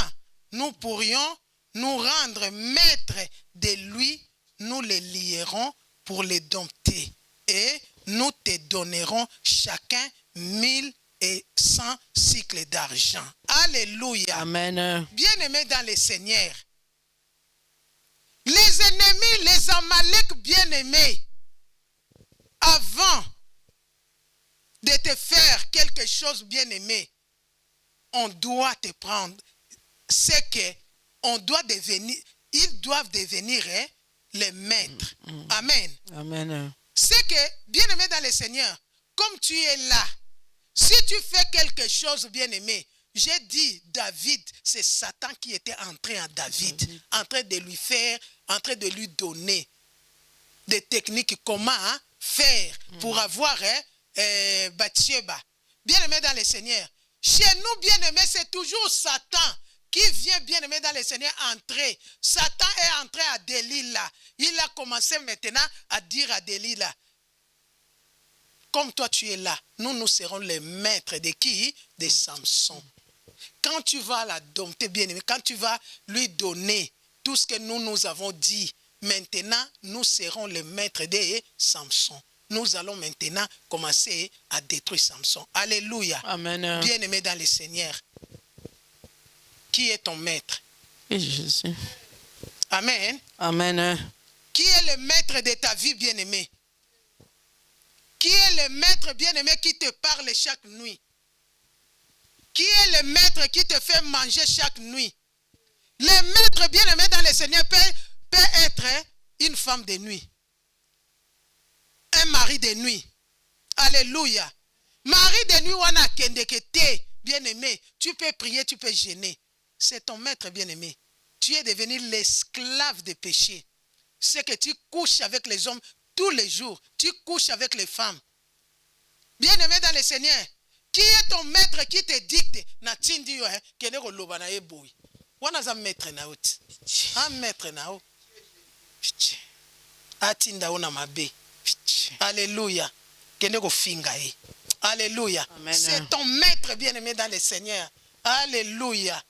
[SPEAKER 3] nous pourrions nous rendre maîtres de lui. Nous les lierons pour les dompter et nous te donnerons chacun 1100 cycles d'argent. Alléluia.
[SPEAKER 1] Amen.
[SPEAKER 3] Bien-aimés dans le Seigneur, les ennemis, les Amalek bien-aimés, avant de te faire quelque chose bien-aimé, on doit te prendre. C'est que on doit devenir, ils doivent devenir les maîtres. Amen.
[SPEAKER 1] Amen.
[SPEAKER 3] C'est que, bien-aimé dans le Seigneur, comme tu es là, si tu fais quelque chose, bien-aimé, j'ai dit, David, c'est Satan qui était entré en David, en train de lui faire, en train de lui donner des techniques, comment faire pour avoir Bathsheba. Bien-aimé dans le Seigneur, chez nous, bien-aimé, c'est toujours Satan qui vient, bien-aimé dans le Seigneur, entrer. Satan est entré à Delilah. Il a commencé maintenant à dire à Delilah, comme toi tu es là, nous serons les maîtres de qui? De Samson. Quand tu vas la dompter, bien-aimé, quand tu vas lui donner tout ce que nous avons dit, maintenant, nous serons les maîtres de Samson. Nous allons maintenant commencer à détruire Samson. Alléluia.
[SPEAKER 1] Amen.
[SPEAKER 3] Bien-aimé dans le Seigneur. Qui est ton maître?
[SPEAKER 1] Et Jésus.
[SPEAKER 3] Amen.
[SPEAKER 1] Amen.
[SPEAKER 3] Qui est le maître de ta vie, bien-aimé? Qui est le maître, bien-aimé, qui te parle chaque nuit? Qui est le maître qui te fait manger chaque nuit? Le maître, bien-aimé dans le Seigneur, peut être une femme de nuit. Un mari de nuit. Alléluia. Mari de nuit, on a kendekete. Bien-aimé, tu peux prier, tu peux gêner. C'est ton maître, bien-aimé. Tu es devenu l'esclave des péchés. C'est que tu couches avec les hommes tous les jours. Tu couches avec les femmes. Bien-aimé dans le Seigneur, qui est ton maître qui te dicte? Na tindi yo kene ko loba na eboy. Wana za maître na oti. Un maître na o. Atinda ona mabe. Alléluia. Kene ko finga e. Alléluia. C'est ton maître, bien-aimé dans le Seigneur. Alléluia.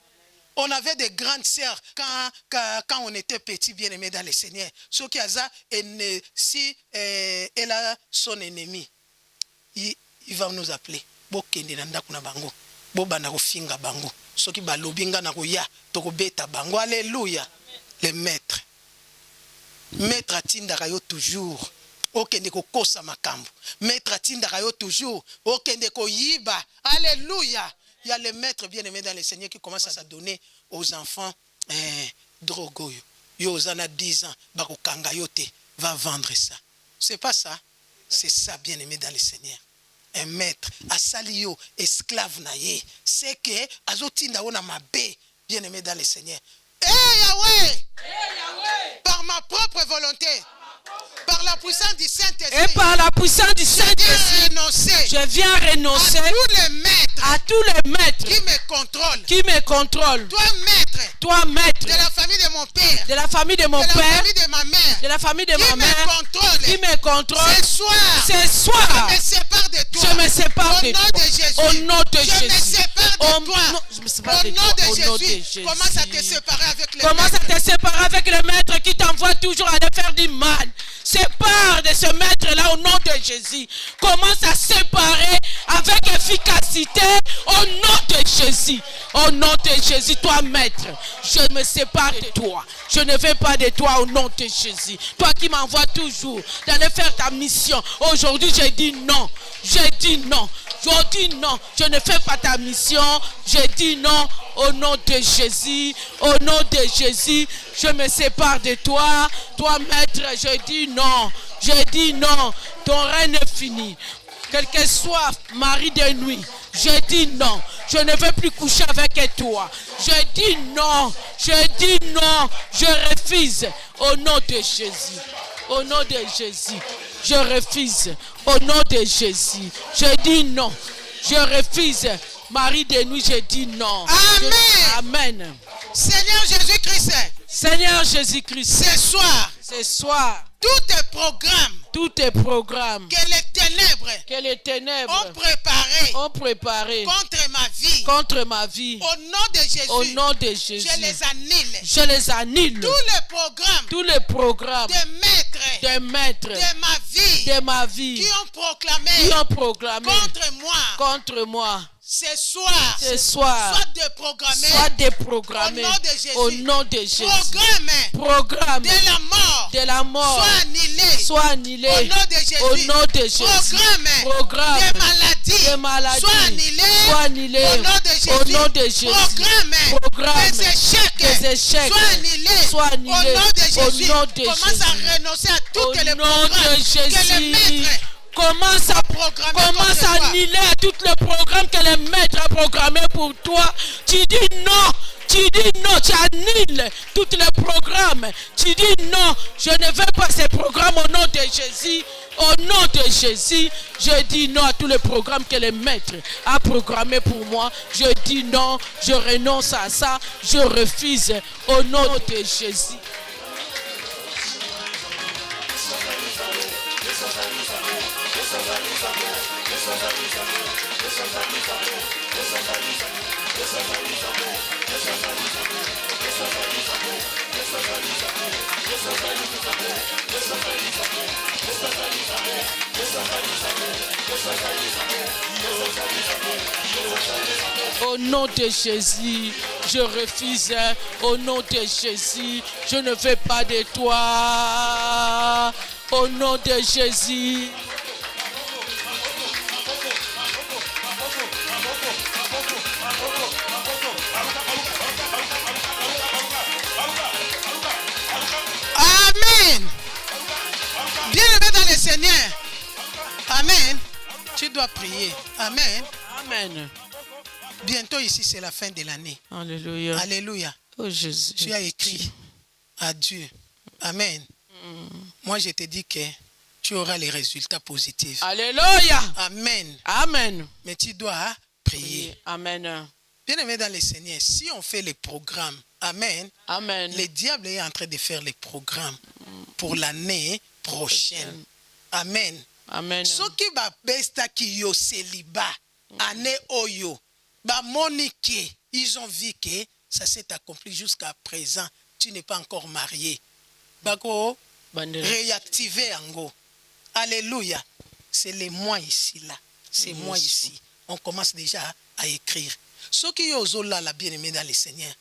[SPEAKER 3] On avait des grandes sœurs quand on était petit, bien-aimé dans le Seigneur. Ce qui a ça, si elle a son ennemi, il va nous appeler. Bokende nanda kuna bango. Bobana ko finga bango. Ce qui balobinga na ko ya to ko beta bango. Alléluia. Le maître. Maître atindaka yo toujours. Okende ko kosa makambo. Maître atindaka yo toujours. Okende ko yiba. Alléluia. Il y a les maîtres bien-aimés dans le Seigneur qui commencent à se donner aux enfants drogo. Yo osana 10 ans, bako kanga yote va vendre ça. C'est pas ça. C'est ça bien-aimé dans le Seigneur. Un maître, asalio, esclave naye. C'est que azotinda ona mabe bien-aimé dans le Seigneur. Yahweh! Par ma propre volonté. Par la puissance du Saint-Esprit.
[SPEAKER 1] Et par la puissance du Saint-Esprit, je viens renoncer à tous les maîtres qui me contrôlent. Toi, maître,
[SPEAKER 3] de la famille de mon père,
[SPEAKER 1] de la famille de mon père,
[SPEAKER 3] famille de ma mère,
[SPEAKER 1] de la famille de ma mère, qui me contrôle.
[SPEAKER 3] Ce soir,
[SPEAKER 1] je
[SPEAKER 3] me sépare de toi.
[SPEAKER 1] Je me sépare de toi.
[SPEAKER 3] Jésus.
[SPEAKER 1] Au nom de
[SPEAKER 3] Je me
[SPEAKER 1] Jésus.
[SPEAKER 3] sépare de toi.
[SPEAKER 1] Je me sépare
[SPEAKER 3] Au
[SPEAKER 1] de
[SPEAKER 3] nom
[SPEAKER 1] toi.
[SPEAKER 3] de
[SPEAKER 1] Au nom de
[SPEAKER 3] Jésus.
[SPEAKER 1] Jésus.
[SPEAKER 3] Commence à te séparer avec les
[SPEAKER 1] Commence à
[SPEAKER 3] maîtres.
[SPEAKER 1] te séparer avec le maître qui t'envoie toujours à te faire du mal. Sépare de ce maître-là au nom de Jésus. Commence à séparer avec efficacité au nom de Jésus. Au nom de Jésus, toi maître, je me sépare de toi. Je ne veux pas de toi au nom de Jésus. Toi qui m'envoies toujours d'aller faire ta mission. Aujourd'hui, je dis non. Je dis non. Je dis non. Je ne fais pas ta mission. Je dis non au nom de Jésus. Au nom de Jésus, je me sépare de toi. Toi, maître, je dis non. Je dis non. Ton règne est fini. Quel que soit mari de nuit, je dis non. Je ne veux plus coucher avec toi. Je dis non. Je dis non. Je refuse au nom de Jésus. Au nom de Jésus. Je refuse au nom de Jésus. Je dis non. Je refuse. Mari de nuit, je dis non.
[SPEAKER 3] Amen.
[SPEAKER 1] Amen.
[SPEAKER 3] Seigneur Jésus-Christ.
[SPEAKER 1] Seigneur Jésus-Christ.
[SPEAKER 3] Ce soir. Tous tes programmes
[SPEAKER 1] que les ténèbres
[SPEAKER 3] ont préparé
[SPEAKER 1] contre ma vie.
[SPEAKER 3] Au nom de Jésus,
[SPEAKER 1] je les annule. Tous les programmes
[SPEAKER 3] de maîtres
[SPEAKER 1] de ma vie
[SPEAKER 3] qui ont proclamé
[SPEAKER 1] contre moi.
[SPEAKER 3] Ce soir,
[SPEAKER 1] soit déprogrammé au nom de Jésus. Programme de la mort soit annulé au nom de Jésus. Programme de maladie soit annulé au nom de Jésus. Programme des échecs
[SPEAKER 3] soient
[SPEAKER 1] soient
[SPEAKER 3] annulés.
[SPEAKER 1] annulés.
[SPEAKER 3] Au nom de Jésus,
[SPEAKER 1] Au nom de
[SPEAKER 3] commence
[SPEAKER 1] Jésus.
[SPEAKER 3] à renoncer à tous
[SPEAKER 1] Au
[SPEAKER 3] les
[SPEAKER 1] nom
[SPEAKER 3] programmes
[SPEAKER 1] de
[SPEAKER 3] que les
[SPEAKER 1] Jésus,
[SPEAKER 3] maîtres
[SPEAKER 1] commence à
[SPEAKER 3] contre toi.
[SPEAKER 1] annuler à tout le programme que les maîtres ont programmé pour toi. Tu dis non. Tu dis non, tu annules tous les programmes. Tu dis non, je ne veux pas ces programmes au nom de Jésus. Au nom de Jésus, je dis non à tous les programmes que les maîtres ont programmés pour moi. Je dis non, je renonce à ça, je refuse au nom de Jésus. Au nom de Jésus, je refuse. Au nom de Jésus, je ne veux pas de toi. Au nom de Jésus.
[SPEAKER 3] Amen. Bien-aimé dans le Seigneur. Amen. Tu dois prier. Amen.
[SPEAKER 1] Amen.
[SPEAKER 3] Bientôt ici, c'est la fin de l'année.
[SPEAKER 1] Alléluia.
[SPEAKER 3] Alléluia.
[SPEAKER 1] Oh Jésus.
[SPEAKER 3] Tu as écrit à Dieu. Amen. Moi, je te dis que tu auras les résultats positifs.
[SPEAKER 1] Alléluia.
[SPEAKER 3] Amen.
[SPEAKER 1] Amen.
[SPEAKER 3] Mais tu dois prier.
[SPEAKER 1] Amen.
[SPEAKER 3] Bien-aimé dans le Seigneur, si on fait les programmes, Amen.
[SPEAKER 1] Amen.
[SPEAKER 3] Le diable est en train de faire les programmes pour l'année prochaine. Amen.
[SPEAKER 1] Amen.
[SPEAKER 3] Ce qui va besta qui yo célibat, année oyo, ba monique, ils ont vu que ça s'est accompli jusqu'à présent. Tu n'es pas encore marié. Bako, réactiver en Alléluia. C'est les mois ici là. C'est moi ici. On commence déjà à écrire. Ce qui est là, bien-aimé dans le Seigneur.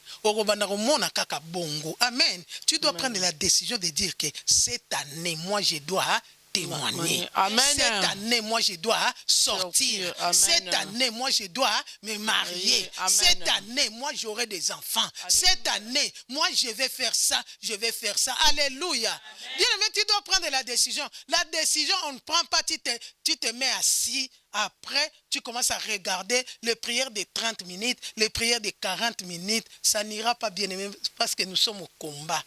[SPEAKER 3] Amen. Tu dois prendre la décision de dire que cette année, moi, je dois témoigner.
[SPEAKER 1] Amen.
[SPEAKER 3] Cette année, moi, je dois sortir.
[SPEAKER 1] Amen.
[SPEAKER 3] Cette année, moi, je dois me marier.
[SPEAKER 1] Amen.
[SPEAKER 3] Cette année, moi, j'aurai des enfants.
[SPEAKER 1] Alléluia.
[SPEAKER 3] Cette année, moi, je vais faire ça. Je vais faire ça. Alléluia. Bien-aimé, tu dois prendre la décision. La décision, on ne prend pas. Tu te mets assis. Après, tu commences à regarder les prières de 30 minutes, les prières de 40 minutes. Ça n'ira pas, bien-aimé, parce que nous sommes au combat.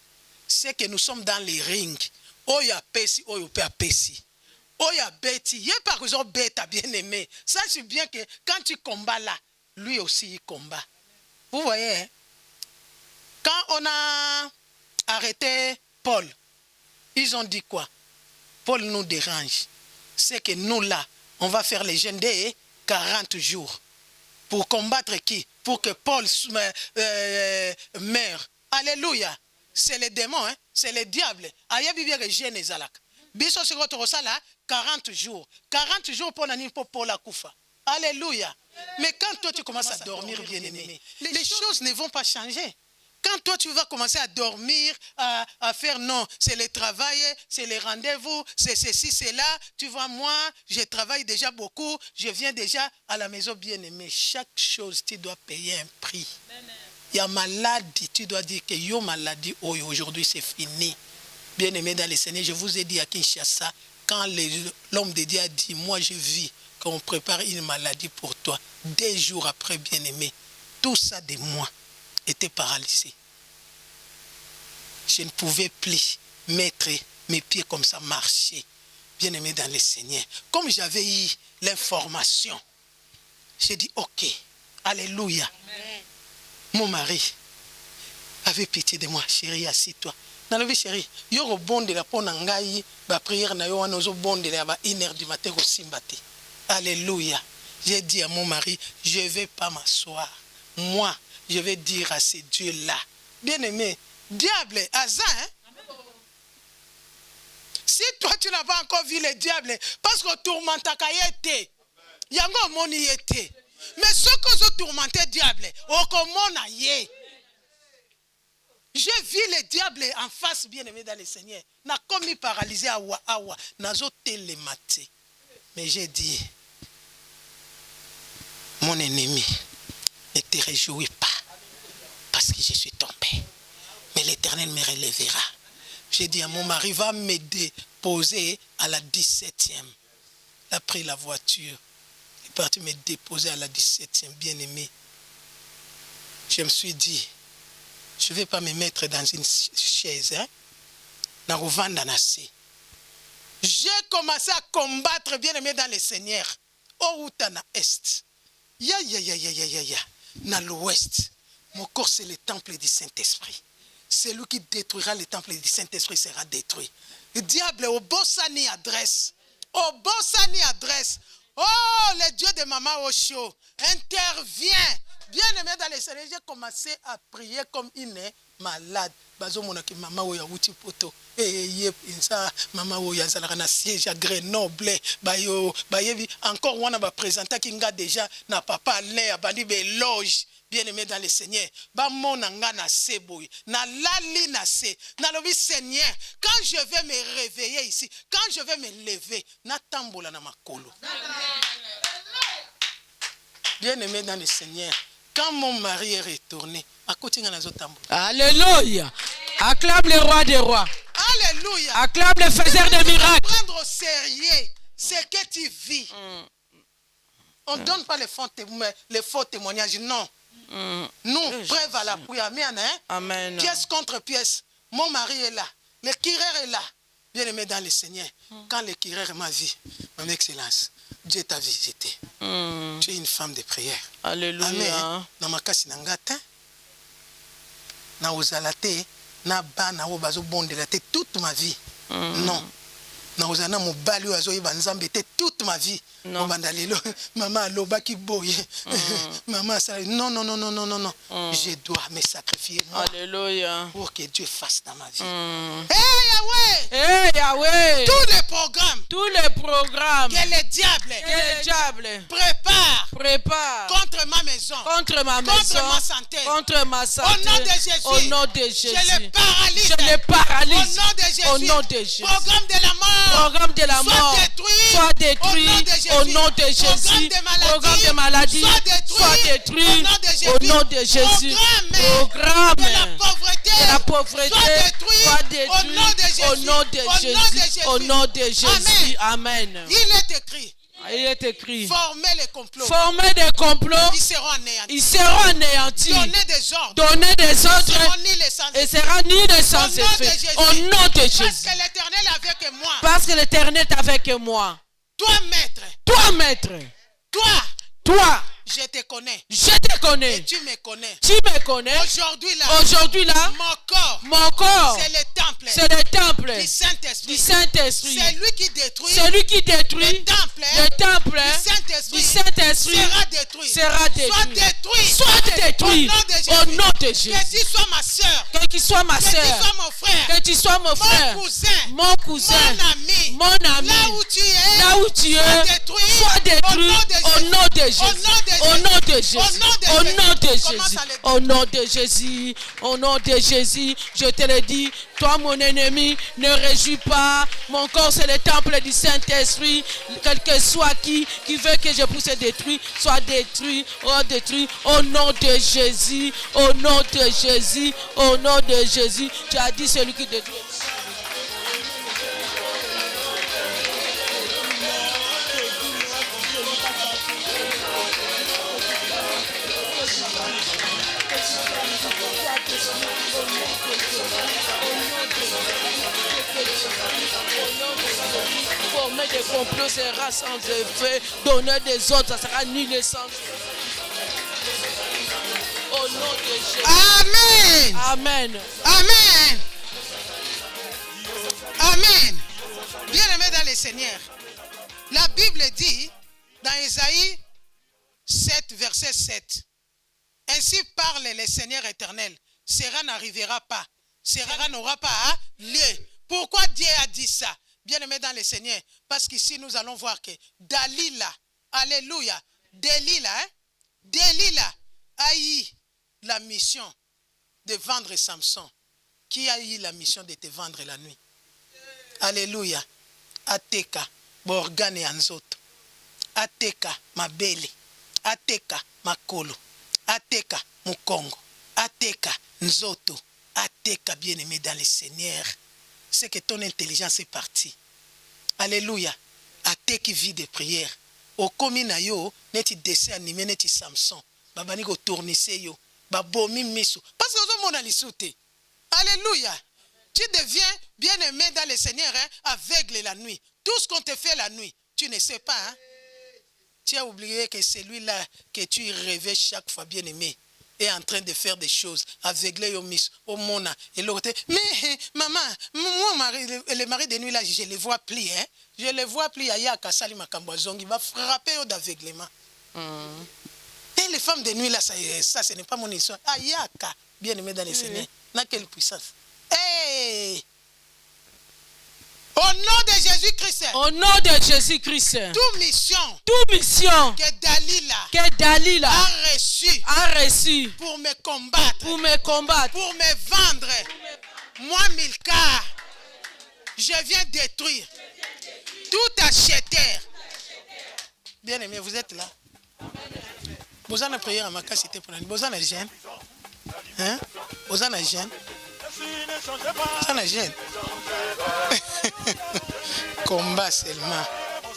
[SPEAKER 3] C'est que nous sommes dans les rings. Oya pesi, oyo pe apesi. Oya beti, yé par exemple beta bien-aimé. Sache bien que quand tu combats là, lui aussi il combat. Vous voyez, hein? Quand on a arrêté Paul, ils ont dit quoi? Paul nous dérange. C'est que nous là, on va faire les jeûnes de 40 jours. Pour combattre qui? Pour que Paul meure. Alléluia. C'est les démons, hein? C'est le diable. Aïe, bien que jeûne et zalak. Biso sur votre là, 40 jours. 40 jours pour l'année pour la koufa. Alléluia. Mais quand toi tu commences à dormir, bien-aimé, les choses ne vont pas changer. Quand toi tu vas commencer à dormir, à faire non, c'est le travail, c'est les rendez-vous, c'est ceci, c'est là. Tu vois, moi, je travaille déjà beaucoup, je viens déjà à la maison, bien-aimé. Chaque chose, tu dois payer un prix. Il y a maladie, tu dois dire que yo maladie, oh, aujourd'hui c'est fini. Bien-aimé dans les Seigneur, je vous ai dit à Kinshasa, quand l'homme de Dieu a dit, moi je vis, qu'on prépare une maladie pour toi, 2 jours après, bien-aimé, tout ça de moi était paralysé. Je ne pouvais plus mettre mes pieds comme ça, marcher. Bien-aimé dans le Seigneur. Comme j'avais eu l'information, j'ai dit, ok, alléluia. Amen. Mon mari avait pitié de moi, chérie, assis-toi. Nalobi chérie, yo rebonde la pona ngai, ba prière na yo wana ozo bonde la ba 1h du matin ko simbate. Alléluia. J'ai dit à mon mari, je ne vais pas m'asseoir. Moi, je vais dire à ces dieux-là. Bien-aimé, diable, hasard, hein? Si toi tu n'as pas encore vu le diable, parce que tourmenta kayete, yango moni yete. Mais ce que je tourmentais diable, okomona ye. J'ai vu le diable en face, bien-aimé dans le Seigneur. N'a commis paralysé awa awa, nazo télématé. Mais j'ai dit, mon ennemi, ne te réjouis pas, parce que je suis tombé. l'Éternel me relèvera. J'ai dit à mon mari, va me déposer à la 17e. Il a pris la voiture. Il est parti me déposer à la 17e, bien aimé. Je me suis dit, je ne vais pas me mettre dans une chaise. J'ai commencé à combattre, bien aimé, dans le Seigneur. Au Outana Est. Dans l'Ouest. Mon corps, c'est le temple du Saint-Esprit. Celui qui détruira le temple du Saint-Esprit sera détruit. Le diable, au Bossani adresse. Au Bossani adresse. Oh, le Dieu de Maman Osho intervient. Bien aimé dans les Seigneur, j'ai commencé à prier comme une malade. Maman Oya Wuti Poto. Maman Oya Zalana siège à Grenoble. Encore on a présenté Kinga déjà. Na papa Alain Abandi Beloge. Bien aimé dans le Seigneur, na seboy, na lali na se, na lobi Seigneur, quand je vais me réveiller ici, quand je vais me lever, na tambola na makolo. Bien aimé dans le Seigneur, quand mon mari est retourné, à côté de la tambola.
[SPEAKER 1] Alléluia. Acclame le roi des rois.
[SPEAKER 3] Alléluia.
[SPEAKER 1] Acclame le faiseur des miracles.
[SPEAKER 3] Prendre au sérieux ce que tu vis. On ne donne pas les faux témoignages, non. Nous, preuve à l'appui. Amen.
[SPEAKER 1] Amen.
[SPEAKER 3] Pièce contre pièce. Mon mari est là. Le Kireur est là. Bien aimé dans le Seigneur. Quand le Kireur m'a vu, mon excellence, Dieu t'a visité. Tu es une femme de prière.
[SPEAKER 1] Alléluia.
[SPEAKER 3] Amen. Namakasi nangata. Na ozalate. Na ba na obazo bondela te toute ma vie. Non. Na ozana mobali ozo ibanzambe te toute ma vie. Non. Maman lobaki boye. Maman ça non. Je dois me sacrifier moi.
[SPEAKER 1] Alléluia.
[SPEAKER 3] Pour que Dieu fasse dans ma vie.
[SPEAKER 1] Hey Yahweh.
[SPEAKER 3] Tous les programmes. Que le diable. Prépare. Contre ma maison.
[SPEAKER 1] Contre ma santé.
[SPEAKER 3] Contre ma santé.
[SPEAKER 1] Au nom de Jésus.
[SPEAKER 3] Je les paralyse. Au nom de Jésus. Programme de la mort.
[SPEAKER 1] Soit détruit. Au nom de Jésus. Programme de maladie. Soit détruit. Au nom de Jésus. Programme de la pauvreté. Soit détruit. Au nom de Jésus. Au nom de Jésus. Amen. Il est écrit. Former des complots. Ils seront anéantis. Donner des ordres. Et sera ni de sans effet. Au nom de Jésus. Parce que l'Éternel est avec moi. Toi, maître. Toi.
[SPEAKER 3] Je te connais.
[SPEAKER 1] Et
[SPEAKER 3] tu me connais.
[SPEAKER 1] Aujourd'hui là. Mon corps. C'est le temple. Du Saint-Esprit.
[SPEAKER 3] Celui qui détruit.
[SPEAKER 1] Le temple. Du Saint-Esprit. Sera détruit. Soit détruit. Au nom de Jésus.
[SPEAKER 3] Que tu sois ma soeur.
[SPEAKER 1] Que tu sois mon frère. Mon cousin. Mon ami. Là où tu es. Sois détruit. Au nom de Jésus. Au nom de Jésus. Au nom de Jésus. Au nom de Jésus. Au nom de Jésus. Je te le dis. Toi, mon ennemi, ne réjouis pas. Mon corps, c'est le temple du Saint-Esprit. Quel que soit qui veut que je puisse détruire, soit détruit. Au nom de Jésus. Au nom de Jésus. Au nom de Jésus. Tu as dit celui qui détruit. Former des complots sera sans effet. Donner des ordres, ça sera nul et sans effet. Au nom de Jésus. Amen.
[SPEAKER 3] Bien aimé dans le Seigneur. La Bible dit dans Ésaïe 7, verset 7. Ainsi parle le Seigneur éternel. Cela n'arrivera pas. Cela n'aura pas lieu. Pourquoi Dieu a dit ça? Bien aimé dans le Seigneur. Parce qu'ici nous allons voir que Dalila, alléluia, Delilah a eu la mission de vendre Samson. Qui a eu la mission de te vendre la nuit? Alléluia. Ateka, Borgane Anzoto. Ateka, Mabele. Ateka, Makolo. Ateka, Mukongo. Ateka, Nzoto. Ateka, bien-aimé dans le Seigneur. C'est que ton intelligence est partie. Alléluia. Ateki vie de prière. Au komina yo, neti dessin animé, neti Samson. Babani ko tournisse yo. Babomi miso. Parce que vous avez mon. Alléluia. Tu deviens bien-aimé dans le Seigneur, hein, aveugle la nuit. Tout ce qu'on te fait la nuit, tu ne sais pas. Hein? Tu as oublié que celui-là que tu rêvais chaque fois, bien-aimé, est en train de faire des choses, aveuglé au mis, au mona, et l'autre. Mais maman, moi, le mari de nuit là, je le vois plus. Hein? Je le vois plus. Il y a Kassali Makambouazong, il va frapper d'aveuglement. Et les femmes de nuit là, ça ce n'est pas mon histoire. Ayaka, bien-aimé dans le Seigneur. N'a quelle puissance. Hey! Au nom de Jésus-Christ.
[SPEAKER 1] Au nom de Jésus-Christ.
[SPEAKER 3] Toute mission.
[SPEAKER 1] Que Dalila
[SPEAKER 3] a reçu. Pour me combattre. Pour me vendre. Moi, Milka. Je viens détruire. Tout acheteur. Bien-aimé, vous êtes là. Vous avez prié à ma cité pour l'année. Vous avez gêne. Hein? Vous avez gêne. Ça n'a gêne. Combat seulement.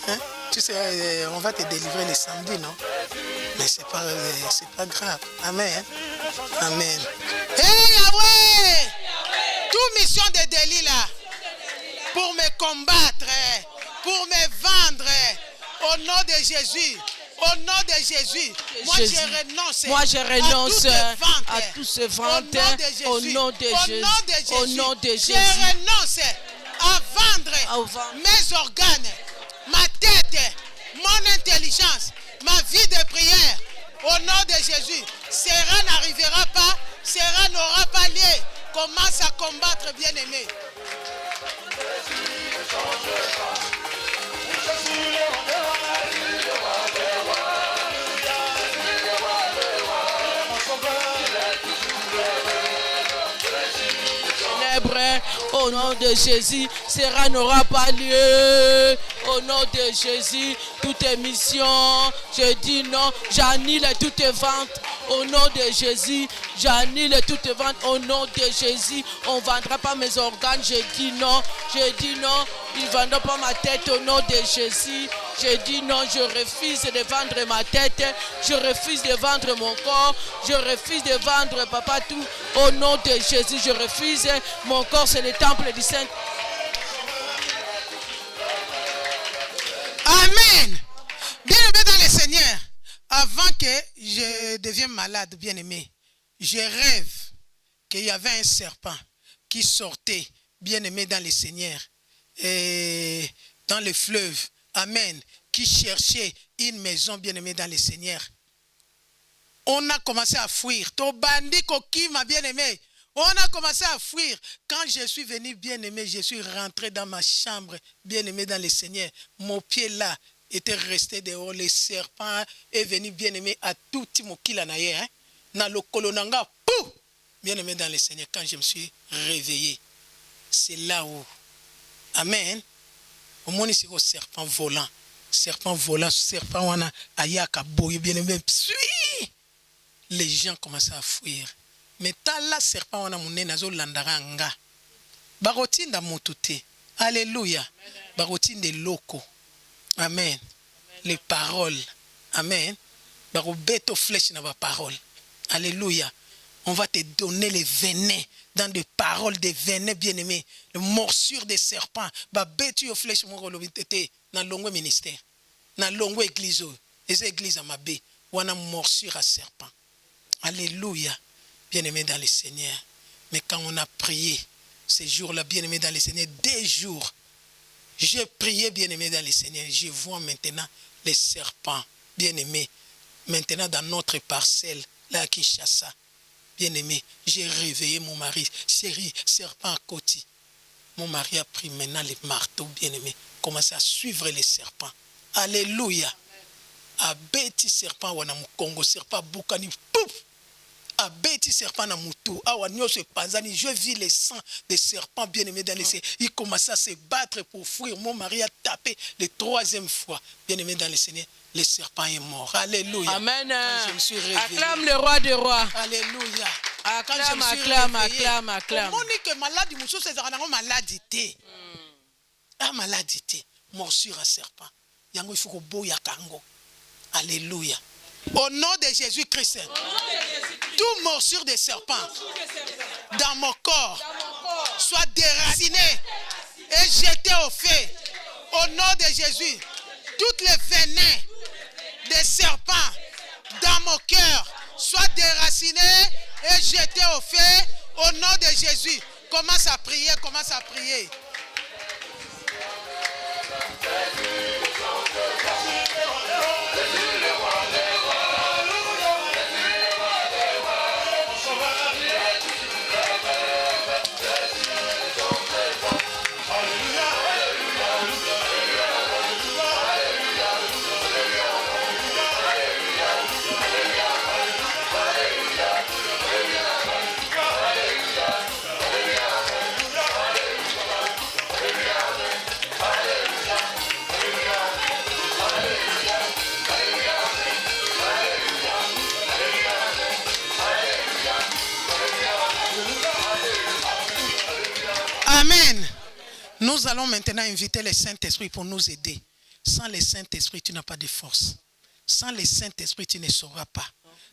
[SPEAKER 3] Hein? Tu sais, on va te délivrer le samedi, non? Mais c'est pas grave. Amen. Amen. Hey Yahweh! Toute mission de délit là, pour me combattre, pour me vendre, au nom de Jésus. Au nom de Jésus, moi je renonce à tout ce ventre. Au nom de Jésus, je renonce à vendre mes organes, ma tête, mon intelligence, ma vie de prière. Au nom de Jésus, Sarah n'arrivera pas, Sarah n'aura pas lieu. Commence à combattre, bien-aimé.
[SPEAKER 1] Au nom de Jésus, Sarah n'aura pas lieu. Au nom de Jésus, toute émission, je dis non, j'annule toutes les ventes. Au nom de Jésus, j'annule toutes les ventes. Au nom de Jésus, on ne vendra pas mes organes. Je dis non, ils ne vendront pas ma tête. Au nom de Jésus, je dis non, je refuse de vendre ma tête. Je refuse de vendre mon corps. Je refuse de vendre, papa, tout. Au nom de Jésus, je refuse. Mon corps, c'est le temple du Saint.
[SPEAKER 3] Amen. Bien-aimé dans le Seigneur, avant que je devienne malade, bien-aimé, je rêve qu'il y avait un serpent qui sortait, bien-aimé dans le Seigneur, et dans le fleuve. Amen. Qui cherchait une maison, bien-aimé dans le Seigneur. On a commencé à fuir. Tobandi kokima, bien-aimé. On a commencé à fuir. Quand je suis venu, bien-aimé, je suis rentré dans ma chambre, bien-aimé dans le Seigneur. Mon pied là était resté dehors. Le serpent est venu, bien-aimé, à tout Timokila naye. Dans le kolonanga, pou! Bien-aimé dans le Seigneur, quand je me suis réveillé, c'est là où. Amen. Au moins, c'est le serpent volant. Serpent wana ayaka boye, bien-aimé. Les gens commencent à fuir. Mais tant la serpent wana mune nazo landaranga. Barotinda motute. Alléluia. Barotinde loko. Amen. Les paroles. Amen. Barobeto flèche na ba parole. Alléluia. On va te donner les venins dans des paroles, des venins bien-aimés. Les morsures des serpents. Babetu yo flèche moko lobitete na longo ministère. Na longo église. Les églises à ma bé. Wana morsure à serpent. Alléluia. Bien-aimé dans le Seigneur. Mais quand on a prié, ces jours-là, bien-aimé dans le Seigneur, 2 jours, j'ai prié, bien-aimé dans le Seigneur. Je vois maintenant les serpents, bien-aimé, maintenant dans notre parcelle, là à Kinshasa. Bien-aimé, j'ai réveillé mon mari. Chérie, serpent à côté. Mon mari a pris maintenant les marteaux, bien-aimé, commence à suivre les serpents. Alléluia. Abeti serpent wana Congo, serpent boukani, pouf! Abeti serpent na mutu. Awa nyose panzani, je vis les sangs des serpents bien-aimés dans les cieux. Il commence à se battre pour fuir. Mon mari a tapé la 3e fois. Bien-aimé dans le Seigneur, le serpent est mort. Alléluia.
[SPEAKER 1] Amen.
[SPEAKER 3] Je me suis réveillé.
[SPEAKER 1] Acclame le roi des rois.
[SPEAKER 3] Alléluia. Quand je me suis réveillé, on que maladie, c'est maladie. Ah, maladie, morsure à serpent. Il faut que boya kango. Alléluia. Au nom de Jésus-Christ, toute morsure de serpent dans mon corps soit déracinée et jetée au feu. Au nom de Jésus, toutes les venins des serpents dans mon cœur soient déracinés et jetés au feu. Au nom de Jésus, commence à prier, commence à prier. Amen. Nous allons maintenant inviter le Saint-Esprit pour nous aider. Sans le Saint-Esprit, tu n'as pas de force. Sans le Saint-Esprit, tu ne sauras pas.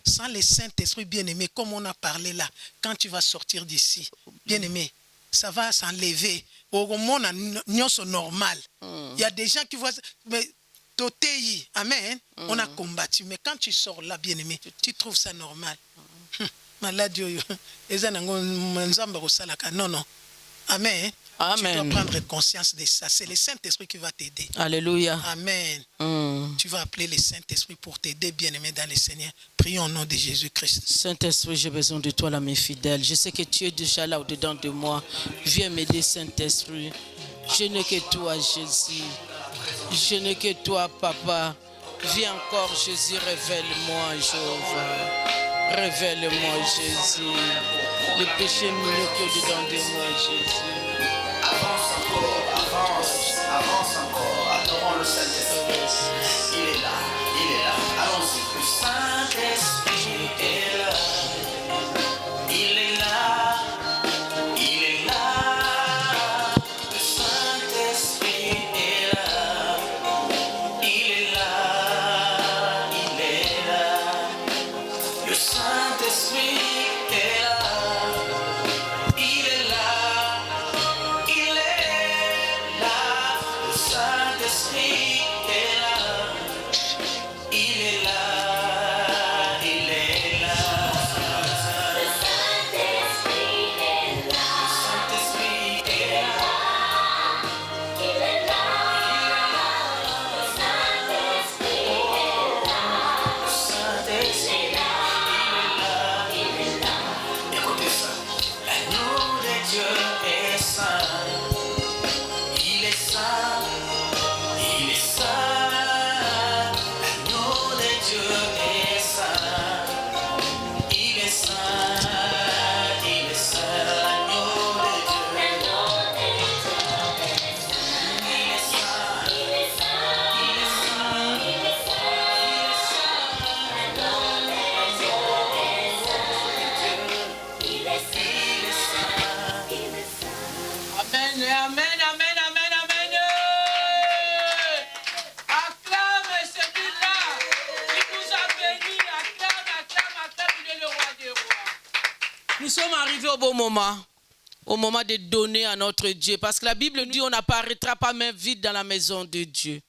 [SPEAKER 3] Sans le Saint-Esprit, bien-aimé, comme on a parlé là, quand tu vas sortir d'ici, bien-aimé, ça va s'enlever. Au monde, c'est normal. Il y a des gens qui voient... Mais, amen. On a combattu. Mais quand tu sors là, bien-aimé, tu trouves ça normal. Maladie, non, non. Amen. Amen. Tu dois prendre conscience de ça. C'est le Saint-Esprit qui va t'aider.
[SPEAKER 1] Alléluia.
[SPEAKER 3] Amen. Tu vas appeler le Saint-Esprit pour t'aider, bien-aimé dans le Seigneur. Prions au nom de Jésus-Christ.
[SPEAKER 1] Saint-Esprit, j'ai besoin de toi, l'ami fidèle. Je sais que tu es déjà là au-dedans de moi. Viens m'aider, Saint-Esprit. Je n'ai que toi, Jésus. Je n'ai que toi, Papa. Viens encore, Jésus, révèle-moi, Jéhovah. Révèle-moi, Jésus. Le péché mignon qui est au-dedans de moi, Jésus.
[SPEAKER 4] Avance encore, avance encore. Adorons le Saint-Esprit. Il est là, il est là. Allons-y. Le Saint-Esprit est là. Il est là, il est là. Le Saint-Esprit est là. Il est là, il est là. Le Saint-Esprit est là.
[SPEAKER 1] Nous sommes arrivés au bon moment, au moment de donner à notre Dieu. Parce que la Bible dit on n'apparaîtra pas main vide dans la maison de Dieu.